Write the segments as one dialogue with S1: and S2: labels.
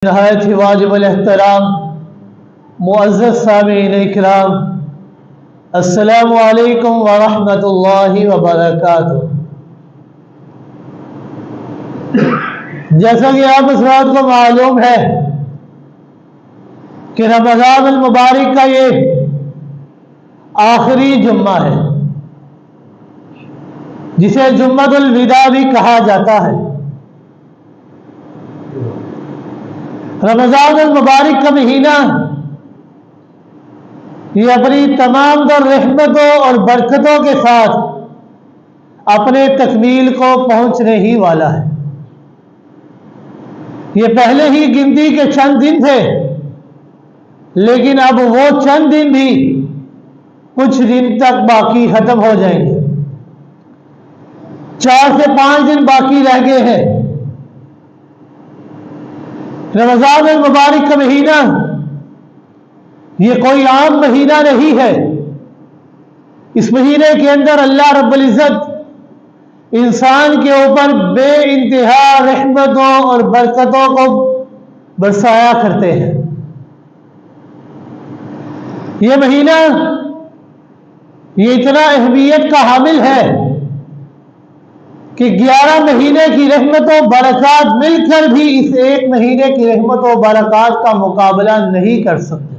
S1: نہایت ہی واجب الاحترام معزز سامعین اکرام، السلام علیکم ورحمۃ اللہ وبرکاتہ۔ جیسا کہ آپ حضرات کو معلوم ہے کہ رمضان المبارک کا یہ آخری جمعہ ہے، جسے جمعۃ الوداع بھی کہا جاتا ہے۔ رمضان المبارک کا مہینہ یہ اپنی تمام در رحمتوں اور برکتوں کے ساتھ اپنے تکمیل کو پہنچنے ہی والا ہے۔ یہ پہلے ہی گنتی کے چند دن تھے، لیکن اب وہ چند دن بھی کچھ دن تک باقی ختم ہو جائیں گے۔ 4 سے 5 دن باقی رہ گئے ہیں۔ رمضان المبارک کا مہینہ یہ کوئی عام مہینہ نہیں ہے۔ اس مہینے کے اندر اللہ رب العزت انسان کے اوپر بے انتہا رحمتوں اور برکتوں کو برسایا کرتے ہیں۔ یہ مہینہ یہ اتنا اہمیت کا حامل ہے کہ 11 مہینے کی رحمت و برکات مل کر بھی اس ایک مہینے کی رحمت و برکات کا مقابلہ نہیں کر سکتے۔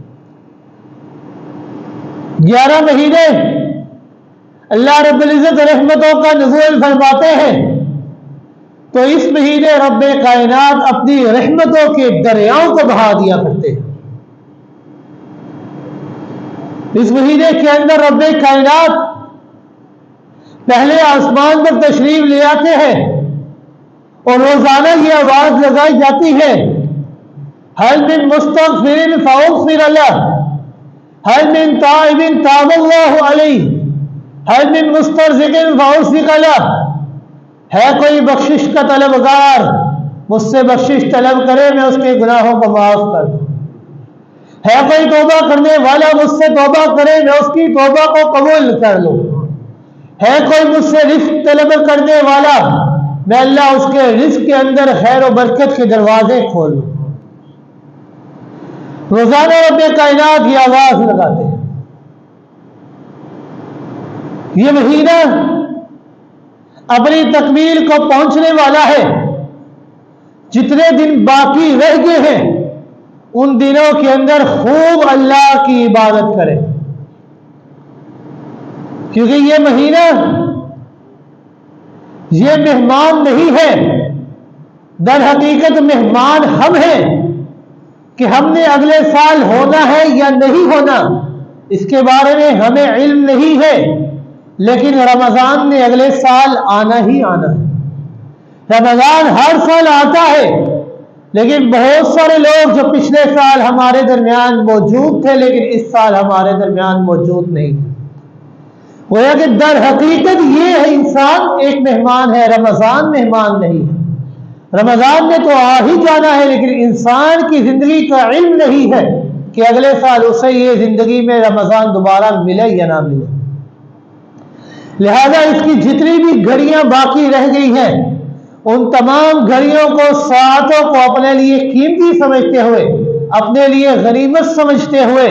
S1: 11 مہینے اللہ رب العزت رحمتوں کا نزول فرماتے ہیں، تو اس مہینے رب کائنات اپنی رحمتوں کے دریاؤں کو بہا دیا کرتے ہیں۔ اس مہینے کے اندر رب کائنات پہلے آسمان پر تشریف لے آتے ہیں اور روزانہ یہ آواز لگائی جاتی ہے، هل من مستغفر فاغفر له، هل من تائب تاب اللہ علیہ، هل من مسترزق فارزق له۔ ہے کوئی بخشش کا طلبگار، مجھ سے بخشش طلب کرے، میں اس کے گناہوں کو معاف کر دوں۔ ہے کوئی توبہ کرنے والا، مجھ سے توبہ کرے، میں اس کی توبہ کو قبول کر لوں۔ ہے کوئی مجھ سے رزق طلب کرنے والا، میں اللہ اس کے رزق کے اندر خیر و برکت کے دروازے کھول لوں۔ روزانہ رب کائنات یہ آواز لگاتے ہیں۔ یہ مہینہ اپنی تکمیل کو پہنچنے والا ہے۔ جتنے دن باقی رہ گئے ہیں ان دنوں کے اندر خوب اللہ کی عبادت کریں، کیونکہ یہ مہینہ یہ مہمان نہیں ہے، در حقیقت مہمان ہم ہیں کہ ہم نے اگلے سال ہونا ہے یا نہیں ہونا اس کے بارے میں ہمیں علم نہیں ہے، لیکن رمضان نے اگلے سال آنا ہی آنا ہے۔ رمضان ہر سال آتا ہے، لیکن بہت سارے لوگ جو پچھلے سال ہمارے درمیان موجود تھے لیکن اس سال ہمارے درمیان موجود نہیں تھے۔ گویا کہ در حقیقت یہ ہے انسان ایک مہمان ہے، رمضان مہمان نہیں ہے۔ رمضان میں تو آ ہی جانا ہے، لیکن انسان کی زندگی کا علم نہیں ہے کہ اگلے سال اسے یہ زندگی میں رمضان دوبارہ ملے یا نہ ملے۔ لہذا اس کی جتنی بھی گھڑیاں باقی رہ گئی ہیں ان تمام گھڑیوں کو، ساعتوں کو اپنے لیے قیمتی سمجھتے ہوئے، اپنے لیے غنیمت سمجھتے ہوئے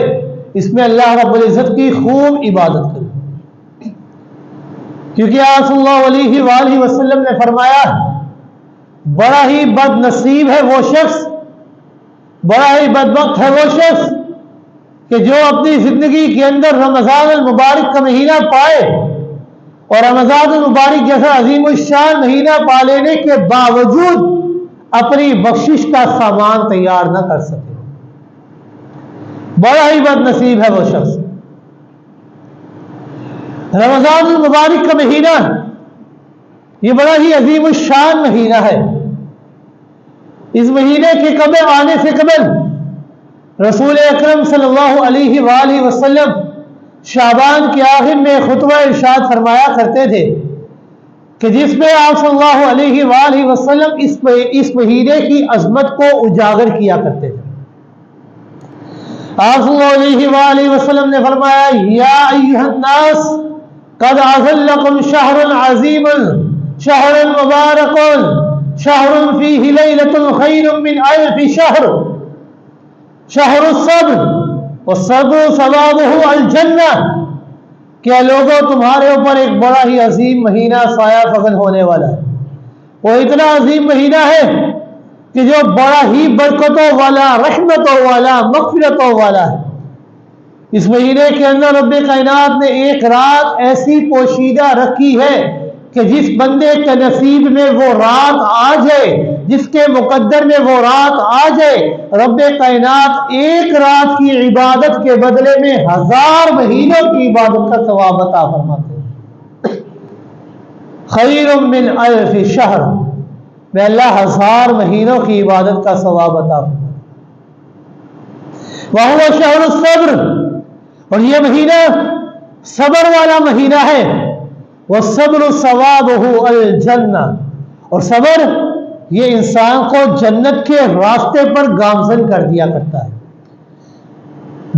S1: اس میں اللہ رب العزت کی خوب عبادت کریں، کیونکہ آپ صلی اللہ علیہ وآلہ وسلم نے فرمایا بڑا ہی بد نصیب ہے وہ شخص، بڑا ہی بدبخت ہے وہ شخص کہ جو اپنی زندگی کے اندر رمضان المبارک کا مہینہ پائے اور رمضان المبارک جیسا عظیم الشان مہینہ پا لینے کے باوجود اپنی بخشش کا سامان تیار نہ کر سکے۔ بڑا ہی بد نصیب ہے وہ شخص۔ رمضان المبارک کا مہینہ یہ بڑا ہی عظیم الشان مہینہ ہے۔ اس مہینے کے قبل آنے سے قبل رسول اکرم صلی اللہ علیہ وآلہ وسلم شعبان کے آخر میں خطبہ ارشاد فرمایا کرتے تھے کہ جس میں آپ صلی اللہ علیہ وآلہ وسلم اس مہینے کی عظمت کو اجاگر کیا کرتے تھے۔ آپ صلی اللہ علیہ وآلہ وسلم نے فرمایا یا ایھا الناس قد اظلکم شہر عظیم شہر مبارک شہر فیہ لیلۃ خیر من الف شہر شہر الصبر والصبر ثوابہ الجنہ. کیا لوگوں تمہارے اوپر ایک بڑا ہی عظیم مہینہ سایہ فگن ہونے والا ہے. وہ اتنا عظیم مہینہ ہے کہ جو بڑا ہی برکتوں والا، رحمتوں والا، مغفرتوں والا ہے. اس مہینے کے اندر رب کائنات نے ایک رات ایسی پوشیدہ رکھی ہے کہ جس بندے کے نصیب میں وہ رات آ جائے، جس کے مقدر میں وہ رات آ جائے، رب کائنات ایک رات کی عبادت کے بدلے میں 1000 مہینوں کی عبادت کا ثواب عطا فرماتے ہیں. خیر من الف شہر، میں اللہ 1000 مہینوں کی عبادت کا ثواب عطا فرماتا ہے. وَهُوَ شَهْرُ الصَّبْرِ، اور یہ مہینہ صبر والا مہینہ ہے. وَالصَّبْرُ ثَوَابُهُ الْجَنَّةُ، اور صبر یہ انسان کو جنت کے راستے پر گامزن کر دیا کرتا ہے،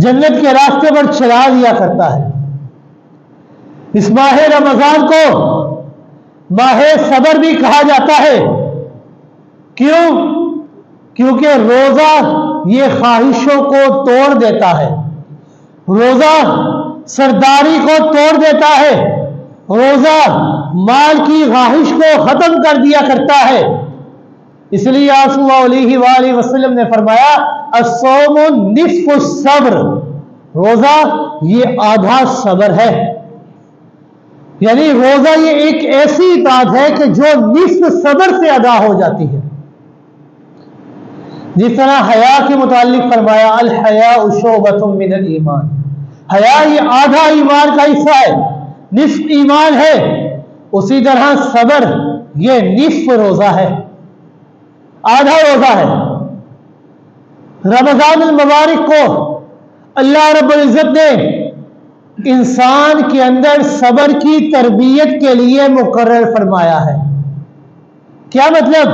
S1: جنت کے راستے پر چلا دیا کرتا ہے. اس ماہ رمضان کو ماہ صبر بھی کہا جاتا ہے. کیوں؟ کیونکہ روزہ یہ خواہشوں کو توڑ دیتا ہے، روزہ سرداری کو توڑ دیتا ہے، روزہ مال کی خواہش کو ختم کر دیا کرتا ہے. اس لیے آپ صلی اللہ علیہ وآلہ وسلم نے فرمایا الصوم نصف الصبر، روزہ یہ آدھا صبر ہے. یعنی روزہ یہ ایک ایسی اطاعت ہے کہ جو نصف صبر سے ادا ہو جاتی ہے. جس طرح حیا کے متعلق فرمایا الحیاء شعبۃ من الایمان، حیا یہ آدھا ایمان کا حصہ ہے، نصف ایمان ہے. اسی طرح صبر یہ نصف روزہ ہے، آدھا روزہ ہے. رمضان المبارک کو اللہ رب العزت نے انسان کے اندر صبر کی تربیت کے لیے مقرر فرمایا ہے. کیا مطلب؟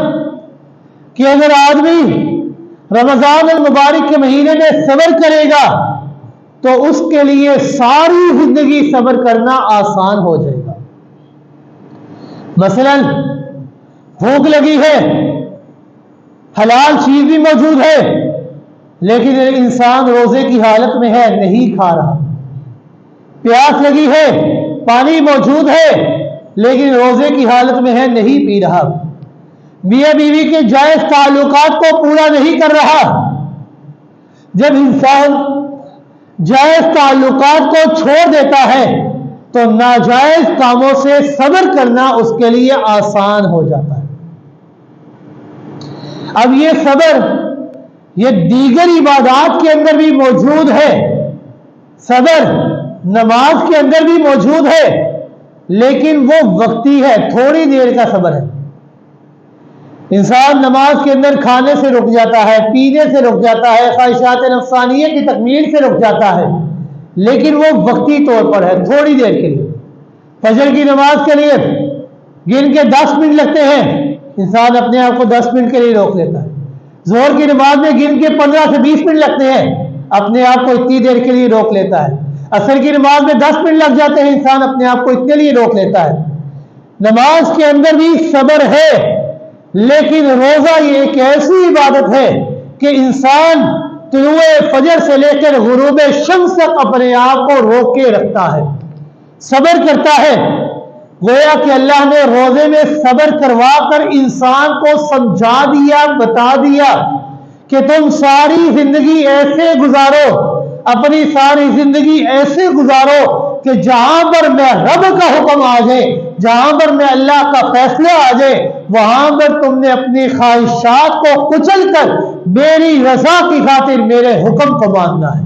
S1: کہ اگر آدمی رمضان المبارک کے مہینے میں صبر کرے گا تو اس کے لیے ساری زندگی صبر کرنا آسان ہو جائے گا. مثلا بھوک لگی ہے، حلال چیز بھی موجود ہے، لیکن انسان روزے کی حالت میں ہے، نہیں کھا رہا. پیاس لگی ہے، پانی موجود ہے، لیکن روزے کی حالت میں ہے، نہیں پی رہا. میاں بیوی کے جائز تعلقات کو پورا نہیں کر رہا. جب انسان جائز تعلقات کو چھوڑ دیتا ہے تو ناجائز کاموں سے صبر کرنا اس کے لیے آسان ہو جاتا ہے. اب یہ صبر یہ دیگر عبادات کے اندر بھی موجود ہے، صبر نماز کے اندر بھی موجود ہے، لیکن وہ وقتی ہے، تھوڑی دیر کا صبر ہے. انسان نماز کے اندر کھانے سے رک جاتا ہے، پینے سے رک جاتا ہے، خواہشات نفسانیہ کی تکمیل سے رک جاتا ہے، لیکن وہ وقتی طور پر ہے، تھوڑی دیر کے لیے. فجر کی نماز کے لیے گن کے 10 منٹ لگتے ہیں، انسان اپنے آپ کو 10 منٹ کے لیے روک لیتا ہے. ظہر کی نماز میں گن کے 15 سے 20 منٹ لگتے ہیں، اپنے آپ کو اتنی دیر کے لیے روک لیتا ہے. عصر کی نماز میں 10 منٹ لگ جاتے ہیں، انسان اپنے آپ کو اتنے لیے روک لیتا ہے. نماز کے اندر بھی صبر ہے، لیکن روزہ یہ ایک ایسی عبادت ہے کہ انسان طلوع فجر سے لے کر غروب شمس تک اپنے آپ کو روک کے رکھتا ہے، صبر کرتا ہے. گویا کہ اللہ نے روزے میں صبر کروا کر انسان کو سمجھا دیا، بتا دیا کہ تم ساری زندگی ایسے گزارو، اپنی ساری زندگی ایسے گزارو کہ جہاں پر میں رب کا حکم آ جائے، جہاں پر میں اللہ کا فیصلہ آ جائے، وہاں پر تم نے اپنی خواہشات کو کچل کر میری رضا کی خاطر میرے حکم کو ماننا ہے.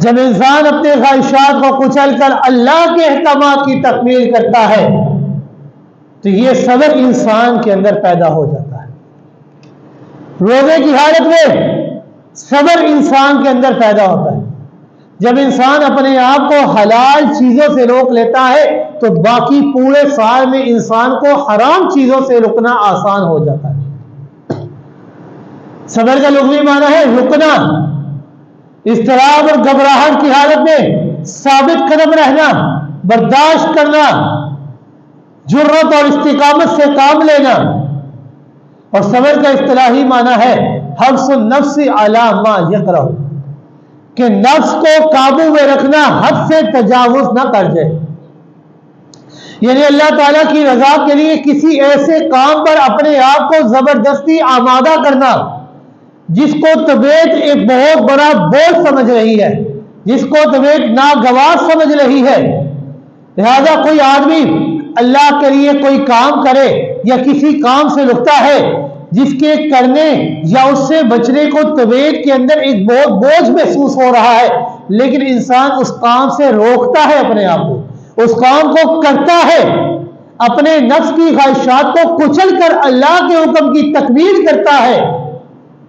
S1: جب انسان اپنے خواہشات کو کچل کر اللہ کے احکامات کی تکمیل کرتا ہے تو یہ صبر انسان کے اندر پیدا ہو جاتا ہے. روزے کی حالت میں صبر انسان کے اندر پیدا ہوتا ہے. جب انسان اپنے آپ کو حلال چیزوں سے روک لیتا ہے تو باقی پورے سال میں انسان کو حرام چیزوں سے رکنا آسان ہو جاتا ہے. صبر کا لغوی معنی ہے رکنا، اضطراب اور گھبراہٹ کی حالت میں ثابت قدم رہنا، برداشت کرنا. جرت اور استقامت سے کام لینا. اور صبر کا اصطلاحی معنی ہے حبس النفس علی ما یکرہ، کہ نفس کو قابو میں رکھنا، حد سے تجاوز نہ کر جائے. یعنی اللہ تعالیٰ کی رضا کے لیے کسی ایسے کام پر اپنے آپ کو زبردستی آمادہ کرنا جس کو طبیعت ایک بہت بڑا بوجھ سمجھ رہی ہے، جس کو طبیعت ناگوار سمجھ رہی ہے. لہذا کوئی آدمی اللہ کے لیے کوئی کام کرے یا کسی کام سے رکتا ہے جس کے کرنے یا اس سے بچنے کو طبیعت کے اندر ایک بہت بوجھ محسوس ہو رہا ہے، لیکن انسان اس کام سے روکتا ہے اپنے آپ کو، اس کام کو کرتا ہے، اپنے نفس کی خواہشات کو کچل کر اللہ کے حکم کی تکمیل کرتا ہے،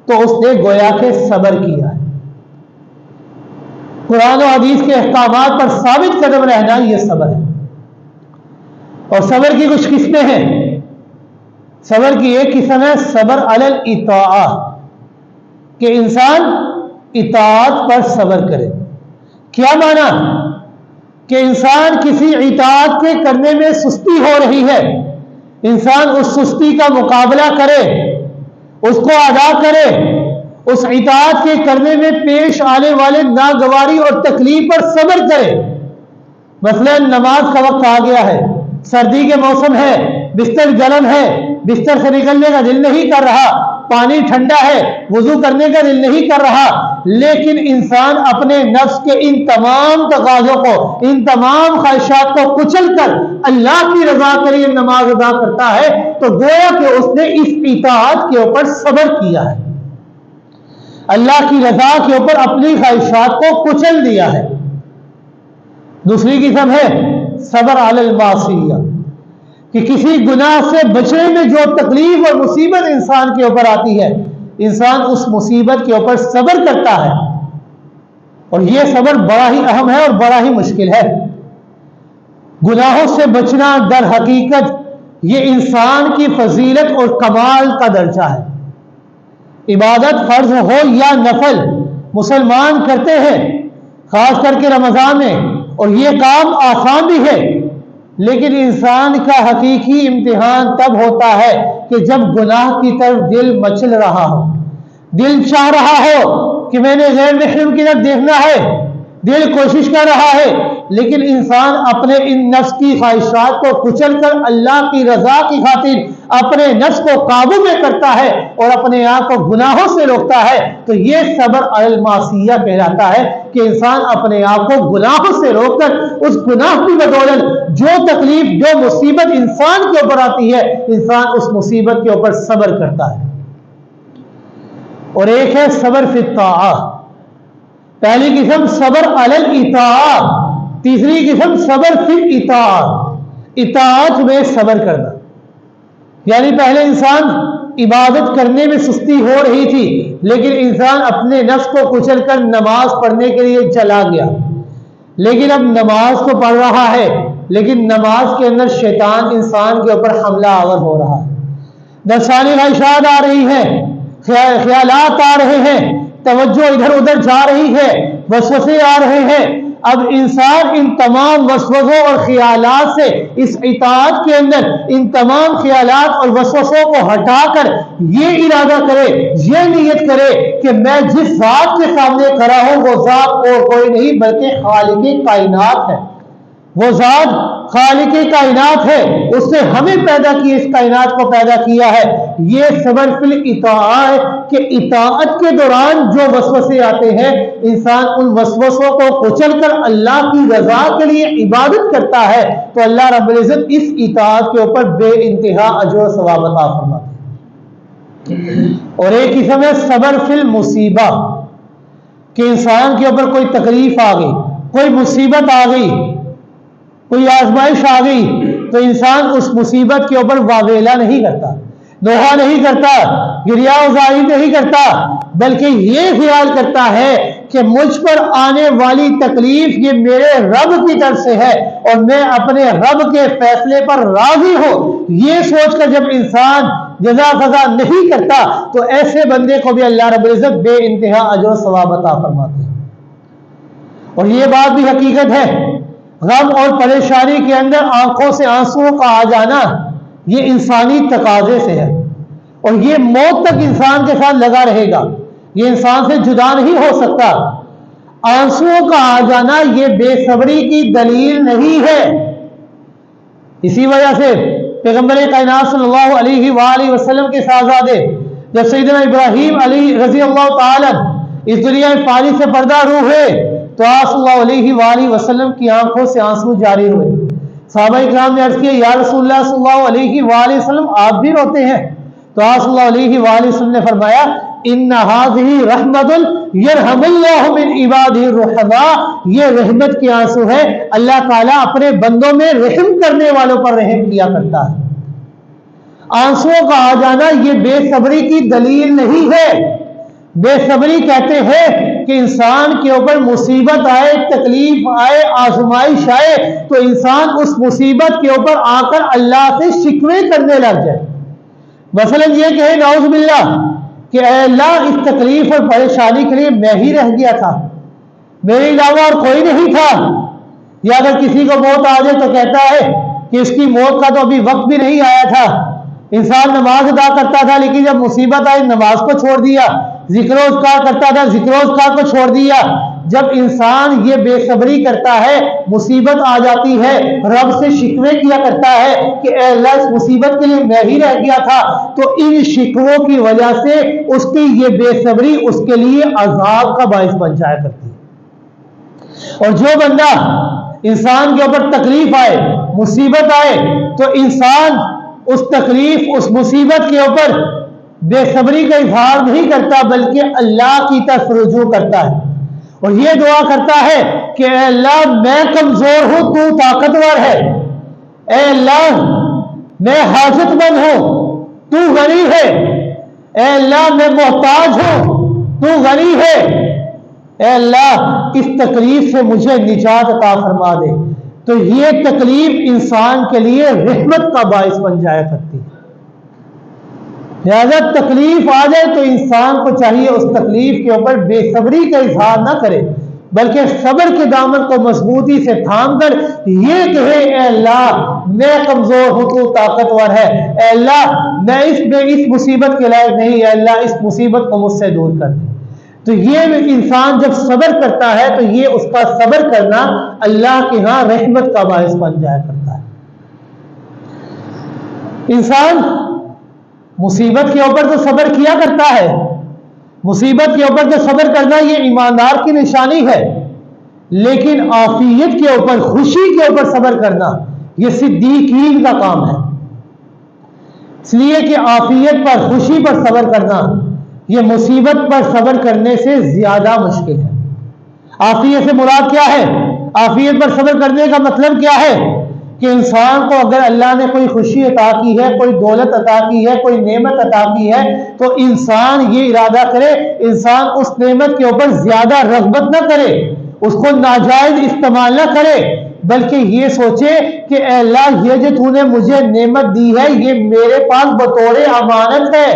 S1: تو اس نے گویا کہ صبر کیا ہے. قرآن و حدیث کے احکامات پر ثابت قدم رہنا یہ صبر ہے. اور صبر کی کچھ قسمیں ہیں. صبر کی ایک قسم ہے صبر علی الاطاعہ، کہ انسان اطاعت پر صبر کرے. کیا معنی؟ کہ انسان کسی اطاعت کے کرنے میں سستی ہو رہی ہے، انسان اس سستی کا مقابلہ کرے، اس کو ادا کرے، اس اطاعت کے کرنے میں پیش آنے والے ناگواری اور تکلیف پر صبر کرے. مثلا نماز کا وقت آ گیا ہے، سردی کے موسم ہے، بستر گرم ہے، بستر سے نکلنے کا دل نہیں کر رہا، پانی ٹھنڈا ہے، وضو کرنے کا دل نہیں کر رہا، لیکن انسان اپنے نفس کے ان تمام تقاضوں کو، ان تمام خواہشات کو کچل کر اللہ کی رضا کے لیے نماز ادا کرتا ہے، تو گویا کہ اس نے اس اطاعت کے اوپر صبر کیا ہے، اللہ کی رضا کے اوپر اپنی خواہشات کو کچل دیا ہے. دوسری قسم ہے صبر علی المعصیہ، کہ کسی گناہ سے بچنے میں جو تکلیف اور مصیبت انسان کے اوپر آتی ہے، انسان اس مصیبت کے اوپر صبر کرتا ہے. اور یہ صبر بڑا ہی اہم ہے اور بڑا ہی مشکل ہے. گناہوں سے بچنا در حقیقت یہ انسان کی فضیلت اور کمال کا درجہ ہے. عبادت فرض ہو یا نفل مسلمان کرتے ہیں، خاص کر کے رمضان میں، اور یہ کام آسان بھی ہے، لیکن انسان کا حقیقی امتحان تب ہوتا ہے کہ جب گناہ کی طرف دل مچل رہا ہو، دل چاہ رہا ہو کہ میں نے غیر محرم کی طرف دیکھنا ہے، دل کوشش کر رہا ہے، لیکن انسان اپنے ان نفس کی خواہشات کو کچل کر اللہ کی رضا کی خاطر اپنے نفس کو قابو میں کرتا ہے اور اپنے آپ کو گناہوں سے روکتا ہے، تو یہ صبر علی المعصیہ کہلاتا ہے، کہ انسان اپنے آپ کو گناہوں سے روک کر اس گناہ کی بدولت جو تکلیف، جو مصیبت انسان کے اوپر آتی ہے، انسان اس مصیبت کے اوپر صبر کرتا ہے. اور ایک ہے صبر فی الطاعہ. پہلی قسم صبر علی الاطاعہ، تیسری قسم صبر فی الاطاعہ، اطاعت میں صبر کرنا. یعنی پہلے انسان عبادت کرنے میں سستی ہو رہی تھی، لیکن انسان اپنے نفس کو کچل کر نماز پڑھنے کے لیے چلا گیا، لیکن اب نماز تو پڑھ رہا ہے، لیکن نماز کے اندر شیطان انسان کے اوپر حملہ آور ہو رہا ہے. نفسانی خواہشات آ رہی ہیں، خیالات آ رہے ہیں، توجہ ادھر ادھر جا رہی ہے، وسوسے آ رہے ہیں. اب انسان ان تمام وسوسوں اور خیالات سے اس اطاعت کے اندر ان تمام خیالات اور وسوسوں کو ہٹا کر یہ ارادہ کرے، یہ نیت کرے کہ میں جس ذات کے سامنے کھڑا ہوں وہ ذات اور کوئی نہیں بلکہ خالق کائنات ہے. وہ ذات خالق کائنات ہے، اس نے ہمیں پیدا کیا، اس کائنات کو پیدا کیا ہے. یہ صبر فی الاطاعہ ہے کہ اطاعت کے دوران جو وسوسے آتے ہیں، انسان ان وسوسوں کو کچل کر اللہ کی رضا کے لیے عبادت کرتا ہے، تو اللہ رب العزت اس اطاعت کے اوپر بے انتہا اجر و ثواب عطا فرماتے ہیں. اور ایک قسم ہے صبر فی المصیبہ، کہ انسان کے اوپر کوئی تکلیف آ گئی، کوئی مصیبت آ گئی، کوئی آزمائش آ گئی، تو انسان اس مصیبت کے اوپر واویلا نہیں کرتا، نوحہ نہیں کرتا، گریہ وزاری نہیں کرتا، بلکہ یہ خیال کرتا ہے کہ مجھ پر آنے والی تکلیف یہ میرے رب کی طرف سے ہے اور میں اپنے رب کے فیصلے پر راضی ہوں. یہ سوچ کر جب انسان جزا قضا نہیں کرتا تو ایسے بندے کو بھی اللہ رب العزت بے انتہا اجر و ثواب عطا فرماتے ہیں. اور یہ بات بھی حقیقت ہے، غم اور پریشانی کے اندر آنکھوں سے آنسو کا آ جانا یہ انسانی تقاضے سے ہے، اور یہ موت تک انسان کے ساتھ لگا رہے گا، یہ انسان سے جدا نہیں ہو سکتا۔ آنسوؤں کا آ جانا یہ بے صبری کی دلیل نہیں ہے۔ اسی وجہ سے پیغمبر کائنات صلی اللہ علیہ وآلہ وسلم کے شہزادے جب سیدنا ابراہیم علی رضی اللہ تعالی اس دنیا میں پانی سے پردہ روح ہوئے تو آپ صلی اللہ علیہ وآلہ وسلم کی آنکھوں سے آنسو جاری ہوئے۔ صحابہ کرام نے عرض کیا یا رسول اللہ صلی اللہ علیہ وآلہ وسلم آپ بھی روتے ہیں؟ تو آپ صلی اللہ علیہ وآلہ وسلم نے فرمایا ان هذه رحمت یرحم اللہ من عباده الرحماء، یہ رحمت کے آنسو ہے، اللہ تعالیٰ اپنے بندوں میں رحم کرنے والوں پر رحم کیا کرتا ہے۔ آنسوؤں کا آ جانا یہ بے صبری کی دلیل نہیں ہے۔ بے صبری کہتے ہیں کہ انسان کے اوپر مصیبت آئے، تکلیف آئے، آزمائش آئے تو انسان اس مصیبت کے اوپر آ کر اللہ سے شکوے کرنے لگ جائے۔ مثلا یہ کہے نعوذ باللہ کہ اے اللہ اس تکلیف اور پریشانی کے لیے میں ہی رہ گیا تھا، میرے علاوہ اور کوئی نہیں تھا۔ یا اگر کسی کو موت آ جائے تو کہتا ہے کہ اس کی موت کا تو ابھی وقت بھی نہیں آیا تھا۔ انسان نماز ادا کرتا تھا لیکن جب مصیبت آئی نماز کو چھوڑ دیا، ذکر و اذکار کرتا تھا ذکر و اذکار کو چھوڑ دیا۔ جب انسان یہ بے صبری کرتا ہے، مصیبت آ جاتی ہے، رب سے شکوے کیا کرتا ہے کہ اے اللہ اس مصیبت کے لیے میں ہی رہ گیا تھا، تو ان شکووں کی وجہ سے اس کی یہ بے صبری اس کے لیے عذاب کا باعث بن جایا کرتی ہے۔ اور جو بندہ انسان کے اوپر تکلیف آئے، مصیبت آئے تو انسان اس تکلیف اس مصیبت کے اوپر بے صبری کا اظہار نہیں کرتا بلکہ اللہ کی طرف رجوع کرتا ہے اور یہ دعا کرتا ہے کہ اے اللہ میں کمزور ہوں تو طاقتور ہے، اے اللہ میں حاجت مند ہوں تو غنی ہے، اے اللہ میں محتاج ہوں تو غنی ہے، اے اللہ اس تکلیف سے مجھے نجات عطا فرما دے۔ تو یہ تکلیف انسان کے لیے رحمت کا باعث بن جایا کرتی ہے۔ لہذا تکلیف آ جائے تو انسان کو چاہیے اس تکلیف کے اوپر بے صبری کا اظہار نہ کرے بلکہ صبر کے دامن کو مضبوطی سے تھام کر یہ کہے اے اللہ میں کمزور ہوں تو طاقتور ہے، اے اللہ میں اس مصیبت کے لائق نہیں، اے اللہ اس مصیبت کو مجھ سے دور کر دے۔ تو یہ انسان جب صبر کرتا ہے تو یہ اس کا صبر کرنا اللہ کے ہاں رحمت کا باعث بن جایا کرتا ہے۔ انسان مصیبت کے اوپر تو صبر کیا کرتا ہے، مصیبت کے اوپر تو صبر کرنا یہ ایماندار کی نشانی ہے، لیکن عافیت کے اوپر خوشی کے اوپر صبر کرنا یہ صدیقین کا کام ہے۔ اس لیے کہ عافیت پر خوشی پر صبر کرنا یہ مصیبت پر صبر کرنے سے زیادہ مشکل ہے۔ عافیت سے مراد کیا ہے؟ عافیت پر صبر کرنے کا مطلب کیا ہے کہ انسان کو اگر اللہ نے کوئی خوشی عطا کی ہے، کوئی دولت عطا کی ہے، کوئی نعمت عطا کی ہے تو انسان یہ ارادہ کرے، انسان اس نعمت کے اوپر زیادہ رغبت نہ کرے، اس کو ناجائز استعمال نہ کرے، بلکہ یہ سوچے کہ اے اللہ یہ جو تو نے مجھے نعمت دی ہے یہ میرے پاس بطور امانت ہے۔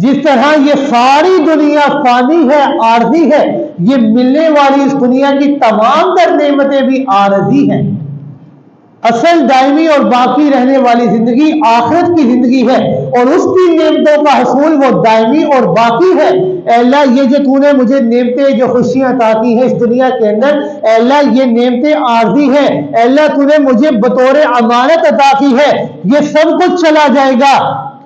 S1: جس طرح یہ ساری دنیا فانی ہے، عارضی ہے، یہ ملنے والی اس دنیا کی تمام تر نعمتیں بھی عارضی ہیں۔ اصل دائمی اور باقی رہنے والی زندگی آخرت کی زندگی ہے اور اس کی نعمتوں کا حصول وہ دائمی اور باقی ہے۔ اے اللہ یہ جو تو نے مجھے نعمتیں جو خوشیاں عطا کی ہیں اس دنیا کے اندر، اے اللہ یہ نعمتیں عارضی ہیں، اے اللہ تو نے مجھے بطور امانت عطا کی ہے، یہ سب کچھ چلا جائے گا۔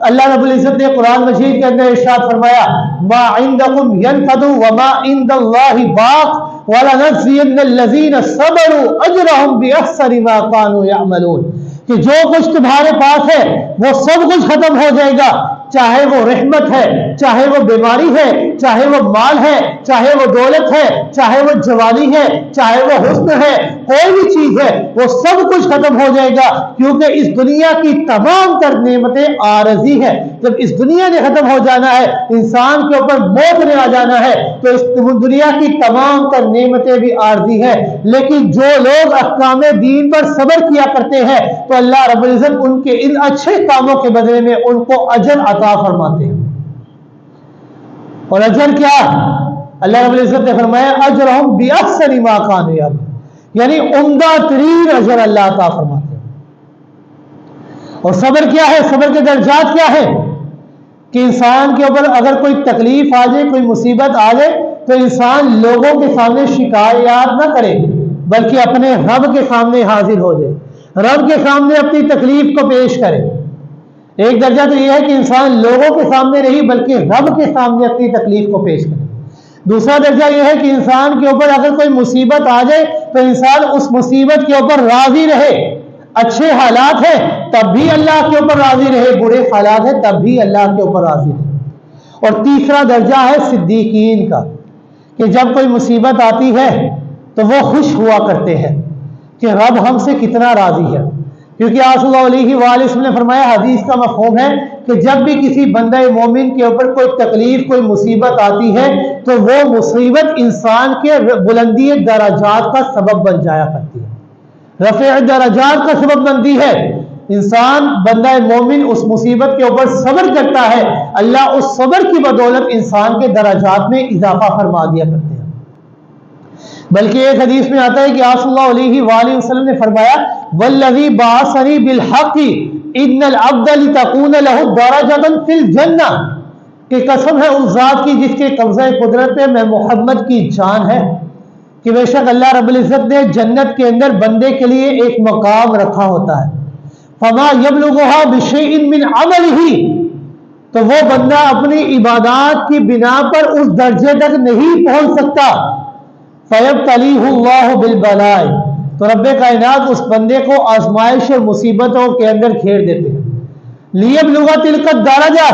S1: اللہ رب العزت نے قرآن مجید کے اندر ارشاد فرمایا ما عندکم ینفد وما عند اللہ باق وَلَنَجْزِيَنَّ الَّذِينَ صَبَرُوا أَجْرَهُمْ بِأَحْسَنِ مَا كَانُوا يَعْمَلُونَ کہ جو کچھ تمہارے پاس ہے وہ سب کچھ ختم ہو جائے گا، چاہے وہ رحمت ہے، چاہے وہ بیماری ہے، چاہے وہ مال ہے، چاہے وہ دولت ہے، چاہے وہ جوانی ہے، چاہے وہ حسن ہے، کوئی بھی چیز ہے وہ سب کچھ ختم ہو جائے گا، کیونکہ اس دنیا کی تمام تر نعمتیں عارضی ہیں۔ جب اس دنیا نے ختم ہو جانا ہے، انسان کے اوپر موت نے آ جانا ہے تو اس دنیا کی تمام تر نعمتیں بھی عارضی ہیں۔ لیکن جو لوگ احکام دین پر صبر کیا کرتے ہیں تو اللہ رب العزت ان کے ان اچھے کاموں کے بدلے میں ان کو اجر عطا فرماتے ہیں۔ اور اجر کیا؟ اللہ رب العزت نے فرمایا اجرہم بِأَحْسَنِ مَا كَانُوا يَعْمَلُونَ یعنی عمدہ ترین اجر اللہ عطا فرماتے ہیں۔ اور صبر کیا ہے؟ صبر کے درجات کیا ہے؟ کہ انسان کے اوپر اگر کوئی تکلیف آ جائے، کوئی مصیبت آ جائے، تو انسان لوگوں کے سامنے شکایات نہ کرے، بلکہ اپنے رب کے سامنے حاضر ہو جائے، رب کے سامنے اپنی تکلیف کو پیش کرے۔ ایک درجہ تو یہ ہے کہ انسان لوگوں کے سامنے نہیں بلکہ رب کے سامنے اپنی تکلیف کو پیش کرے۔ دوسرا درجہ یہ ہے کہ انسان کے اوپر اگر کوئی مصیبت آ جائے تو انسان اس مصیبت کے اوپر راضی رہے۔ اچھے حالات ہیں تب بھی اللہ کے اوپر راضی رہے، برے حالات ہیں تب بھی اللہ کے اوپر راضی رہے۔ اور تیسرا درجہ ہے صدیقین کا، کہ جب کوئی مصیبت آتی ہے تو وہ خوش ہوا کرتے ہیں کہ رب ہم سے کتنا راضی ہے، کیونکہ آپ صلی اللہ علیہ وآلہ وسلم نے فرمایا، حدیث کا مفہوم ہے کہ جب بھی کسی بندہ مومن کے اوپر کوئی تکلیف، کوئی مصیبت آتی ہے تو وہ مصیبت انسان کے بلندی درجات کا سبب بن جایا کرتی ہے، رفع درجات کا سبب بنتی ہے۔ انسان بندہ مومن اس مصیبت کے اوپر صبر کرتا ہے، اللہ اس صبر کی بدولت انسان کے درجات میں اضافہ فرما دیا کرتے ہیں۔ بلکہ ایک حدیث میں آتا ہے کہ آپ صلی اللہ علیہ وآلہ وسلم نے فرمایا، والذی بعثنی بالحق ان العبد لتکون له درجۃ فی الجنہ، کہ قسم ہے اس ذات کی جس کے قبضہ قدرت میں محمد کی جان ہے، کہ بے شک اللہ رب العزت نے جنت کے اندر بندے کے لیے ایک مقام رکھا ہوتا ہے، فما یبلغها بشیء من عملہ، تو وہ بندہ اپنی عبادات کی بنا پر اس درجے تک نہیں پہنچ سکتا، فیبتلیہ اللہ بالبلاء، تو رب کائنات اس بندے کو آزمائش اور مصیبتوں کے اندر گھیر دیتے ہیں، لیبلغ تلک الدرجہ،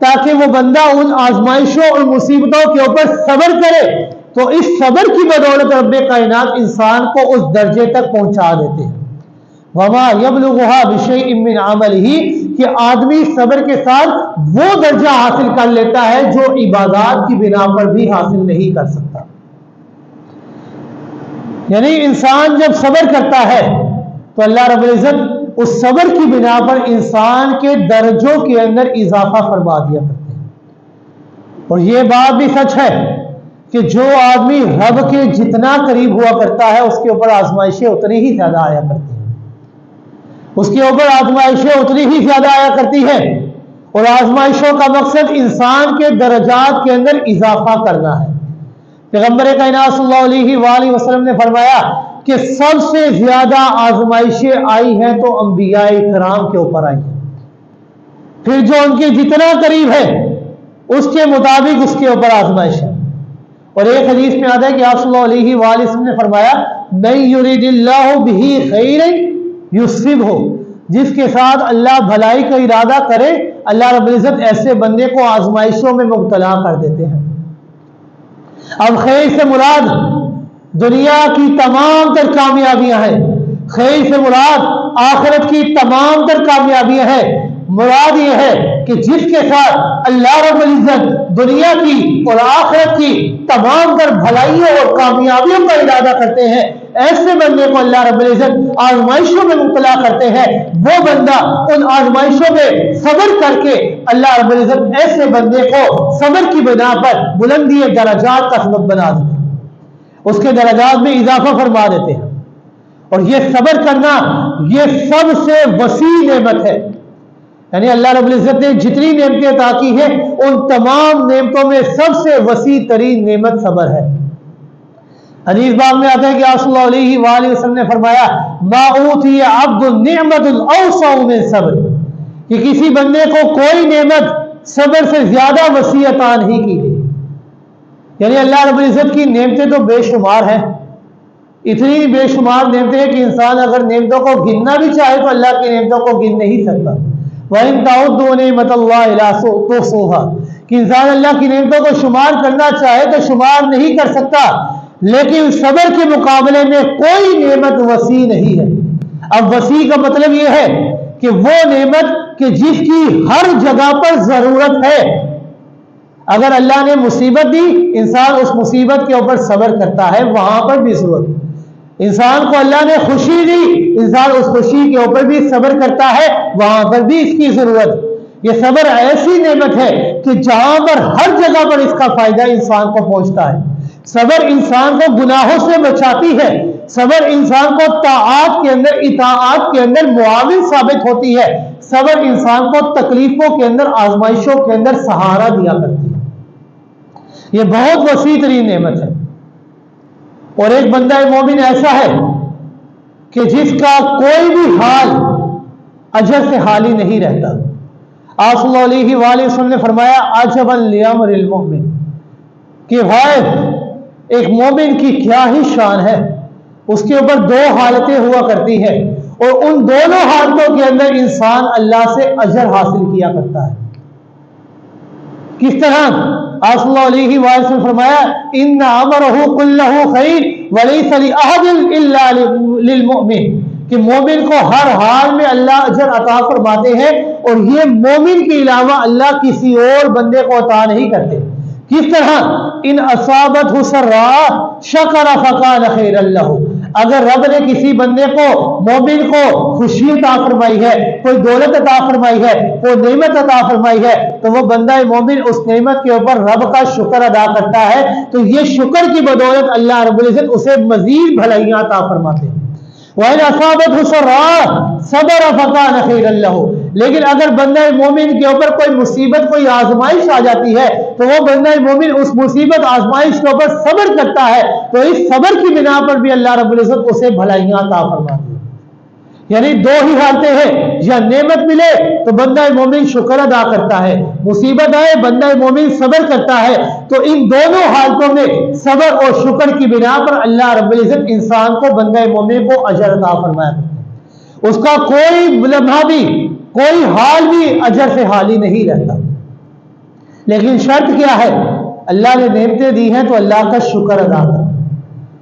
S1: تاکہ وہ بندہ ان آزمائشوں اور مصیبتوں کے اوپر صبر کرے، تو اس صبر کی بدولت رب کائنات انسان کو اس درجے تک پہنچا دیتے ہیں۔ وما یبلغها بشیء من عملہ، کہ آدمی صبر کے ساتھ وہ درجہ حاصل کر لیتا ہے جو عبادات کی بنا پر بھی حاصل نہیں کر سکتا۔ یعنی انسان جب صبر کرتا ہے تو اللہ رب العزت اس صبر کی بنا پر انسان کے درجوں کے اندر اضافہ فرما دیا کرتے ہیں۔ اور یہ بات بھی سچ ہے کہ جو آدمی رب کے جتنا قریب ہوا کرتا ہے اس کے اوپر آزمائشیں اتنی ہی زیادہ آیا کرتی ہیں، اس کے اوپر آزمائشیں اتنی ہی زیادہ آیا کرتی ہیں، اور آزمائشوں کا مقصد انسان کے درجات کے اندر اضافہ کرنا ہے۔ پیغمبر کائنات صلی اللہ علیہ وآلہ وسلم نے فرمایا کہ سب سے زیادہ آزمائشیں آئی ہیں تو انبیاء کرام کے اوپر آئی ہیں، پھر جو ان کے جتنا قریب ہے اس کے مطابق اس کے اوپر آزمائش ہے۔ اور ایک حدیث میں آتا ہے کہ آپ صلی اللہ علیہ وآلہ وسلم نے فرمایا، من یرید اللہ بہ خیرا یصبہ، جس کے ساتھ اللہ بھلائی کا ارادہ کرے اللہ رب العزت ایسے بندے کو آزمائشوں میں مبتلا کر دیتے ہیں۔ اب خیر سے مراد دنیا کی تمام تر کامیابیاں ہیں، خیر سے مراد آخرت کی تمام تر کامیابیاں ہیں۔ مراد یہ ہے کہ جس کے ساتھ اللہ رب العزت دنیا کی اور آخرت کی تمام تر بھلائیوں اور کامیابیوں کا ارادہ کرتے ہیں، ایسے بندے کو اللہ رب العزت آزمائشوں میں مبتلا کرتے ہیں۔ وہ بندہ ان آزمائشوں میں صبر کر کے اللہ رب العزت ایسے بندے کو صبر کی بنا پر بلندی درجات کا سبب بنا دیتے ہیں، اس کے درجات میں اضافہ فرما دیتے ہیں۔ اور یہ صبر کرنا یہ سب سے وسیع نعمت ہے، یعنی اللہ رب العزت نے جتنی نعمتیں عطا کی ہیں ان تمام نعمتوں میں سب سے وسیع ترین نعمت صبر ہے۔ حدیث باب میں آتا ہے کہ آپ صلی اللہ علیہ وآلہ وسلم نے فرمایا، ما اوتی عبد نعمت اوسع من صبر، کہ کسی بندے کو کوئی نعمت صبر سے زیادہ وسیع عطا نہیں کی گئی۔ یعنی اللہ رب العزت کی نعمتیں تو بے شمار ہیں، اتنی بے شمار نعمتیں ہیں کہ انسان اگر نعمتوں کو گننا بھی چاہے تو اللہ کی نعمتوں کو گن نہیں سکتا۔ وَإِن تَعُدُّوا نِعْمَتَ اللَّهِ لَا تُحْصُوهَا، کہ انسان اللہ کی نعمتوں کو شمار کرنا چاہے تو شمار نہیں کر سکتا، لیکن صبر کے مقابلے میں کوئی نعمت وسیع نہیں ہے۔ اب وسیع کا مطلب یہ ہے کہ وہ نعمت کہ جس کی ہر جگہ پر ضرورت ہے، اگر اللہ نے مصیبت دی انسان اس مصیبت کے اوپر صبر کرتا ہے، وہاں پر بھی ضرورت ہے۔ انسان کو اللہ نے خوشی دی انسان اس خوشی کے اوپر بھی صبر کرتا ہے، وہاں پر بھی اس کی ضرورت ہے۔ یہ صبر ایسی نعمت ہے کہ جہاں پر ہر جگہ پر اس کا فائدہ انسان کو پہنچتا ہے۔ صبر انسان کو گناہوں سے بچاتی ہے، صبر انسان کو طاعات کے اندر، اطاعات کے اندر معاون ثابت ہوتی ہے، صبر انسان کو تکلیفوں کے اندر، آزمائشوں کے اندر سہارا دیا کرتی ہے۔ یہ بہت وسیع ترین نعمت ہے۔ اور ایک بندہ مومن ایسا ہے کہ جس کا کوئی بھی حال اجر سے خالی نہیں رہتا۔ آپ صلی اللہ علیہ وآلہ وسلم نے فرمایا عجبا لامر المؤمن، کہ غائب ایک مومن کی کیا ہی شان ہے، اس کے اوپر دو حالتیں ہوا کرتی ہیں اور ان دونوں حالتوں کے اندر انسان اللہ سے اجر حاصل کیا کرتا ہے۔ کس طرح؟ آپ صلی اللہ علیہ وآلہ وسلم فرمایا ان امرہ کلہ خیر ولیس لأحد الا للمؤمن، کہ مومن کو ہر حال میں اللہ اجر عطا فرماتے ہیں اور یہ مومن کے علاوہ اللہ کسی اور بندے کو عطا نہیں کرتے۔ کس طرح؟ ان اصابتہ سراء شکر فکان خیرا لہ، اگر رب نے کسی بندے کو، مومن کو خوشی عطا فرمائی ہے، کوئی دولت عطا فرمائی ہے، کوئی نعمت عطا فرمائی ہے، تو وہ بندہ مومن اس نعمت کے اوپر رب کا شکر ادا کرتا ہے، تو یہ شکر کی بدولت اللہ رب العزت اسے مزید بھلائیاں عطا فرماتے ہیں۔ وَإِنْ أَصَابَتْهُ سَرَّاءٌ صَبَرَ فَكَانَ خَيْرًا لَهُ، لیکن اگر بندہ مومن کے اوپر کوئی مصیبت، کوئی آزمائش آ جاتی ہے تو وہ بندہ مومن اس مصیبت، آزمائش کے اوپر صبر کرتا ہے، تو اس صبر کی بنا پر بھی اللہ رب العزت اسے بھلائیاں عطا فرماتے ہیں۔ یعنی دو ہی حالتیں ہیں، یا نعمت ملے تو بندہ مومن شکر ادا کرتا ہے، مصیبت آئے بندہ مومن صبر کرتا ہے، تو ان دونوں حالتوں میں صبر اور شکر کی بنا پر اللہ رب العزت انسان کو، بندہ مومن کو اجر عطا فرمایا کرتا ہے۔ اس کا کوئی لمحہ بھی، کوئی حال بھی اجر سے خالی نہیں رہتا۔ لیکن شرط کیا ہے؟ اللہ نے نعمتیں دی ہیں تو اللہ کا شکر ادا کرنا۔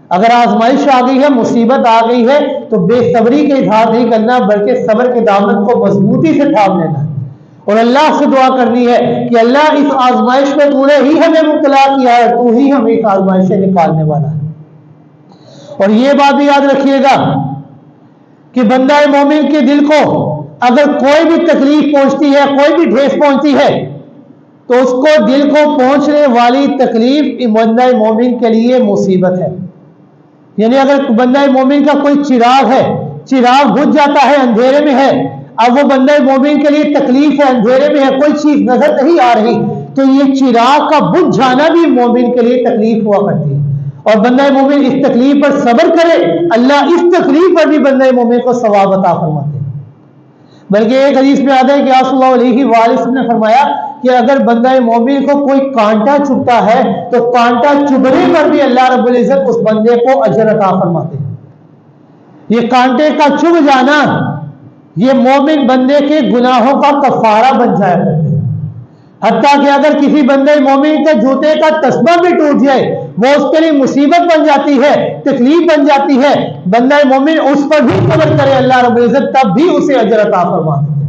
S1: اگر آزمائش آ گئی ہے، مصیبت آ گئی ہے، تو بے صبری کا اظہار نہیں کرنا، بلکہ صبر کے دامن کو مضبوطی سے تھام لینا اور اللہ سے دعا کرنی ہے کہ اللہ اس آزمائش میں تو نے ہی ہمیں مبتلا کیا ہے، تو ہی ہمیں اس آزمائش سے نکالنے والا ہے۔ اور یہ بات بھی یاد رکھیے گا کہ بندہ مومن کے دل کو اگر کوئی بھی تکلیف پہنچتی ہے، کوئی بھی ٹھیس پہنچتی ہے، تو اس کو دل کو پہنچنے والی تکلیف بندہ مومن کے لیے مصیبت ہے۔ یعنی اگر بندہ مومن کا کوئی چراغ ہے، چراغ بجھ جاتا ہے، اندھیرے میں ہے، اب وہ بندہ مومن کے لیے تکلیف ہے، اندھیرے میں ہے، کوئی چیز نظر نہیں آ رہی، تو یہ چراغ کا بجھ جانا بھی مومن کے لیے تکلیف ہوا کرتی ہے۔ اور بندہ مومن اس تکلیف پر صبر کرے، اللہ اس تکلیف پر بھی بندہ مومن کو ثواب عطا فرماتے ہیں۔ بلکہ ایک حدیث میں آتا ہے کہ آپ صلی اللہ علیہ وآلہ وسلم نے فرمایا کہ اگر بندہ مومن کو کوئی کانٹا چبھتا ہے تو کانٹا چبھنے پر بھی اللہ رب العزت اس بندے کو اجر عطا فرماتے ہیں۔ یہ کانٹے کا چبھ جانا یہ مومن بندے کے گناہوں کا کفارہ بن جایا کرتے ہیں۔ حتیٰ کہ اگر کسی بندے مومن کے جوتے کا تسبہ بھی ٹوٹ جائے، وہ اس کے لیے مصیبت بن جاتی ہے، تکلیف بن جاتی ہے، بندہ مومن اس پر بھی صبر کرے، اللہ رب العزت تب بھی اسے اجر عطا فرماتے ہیں۔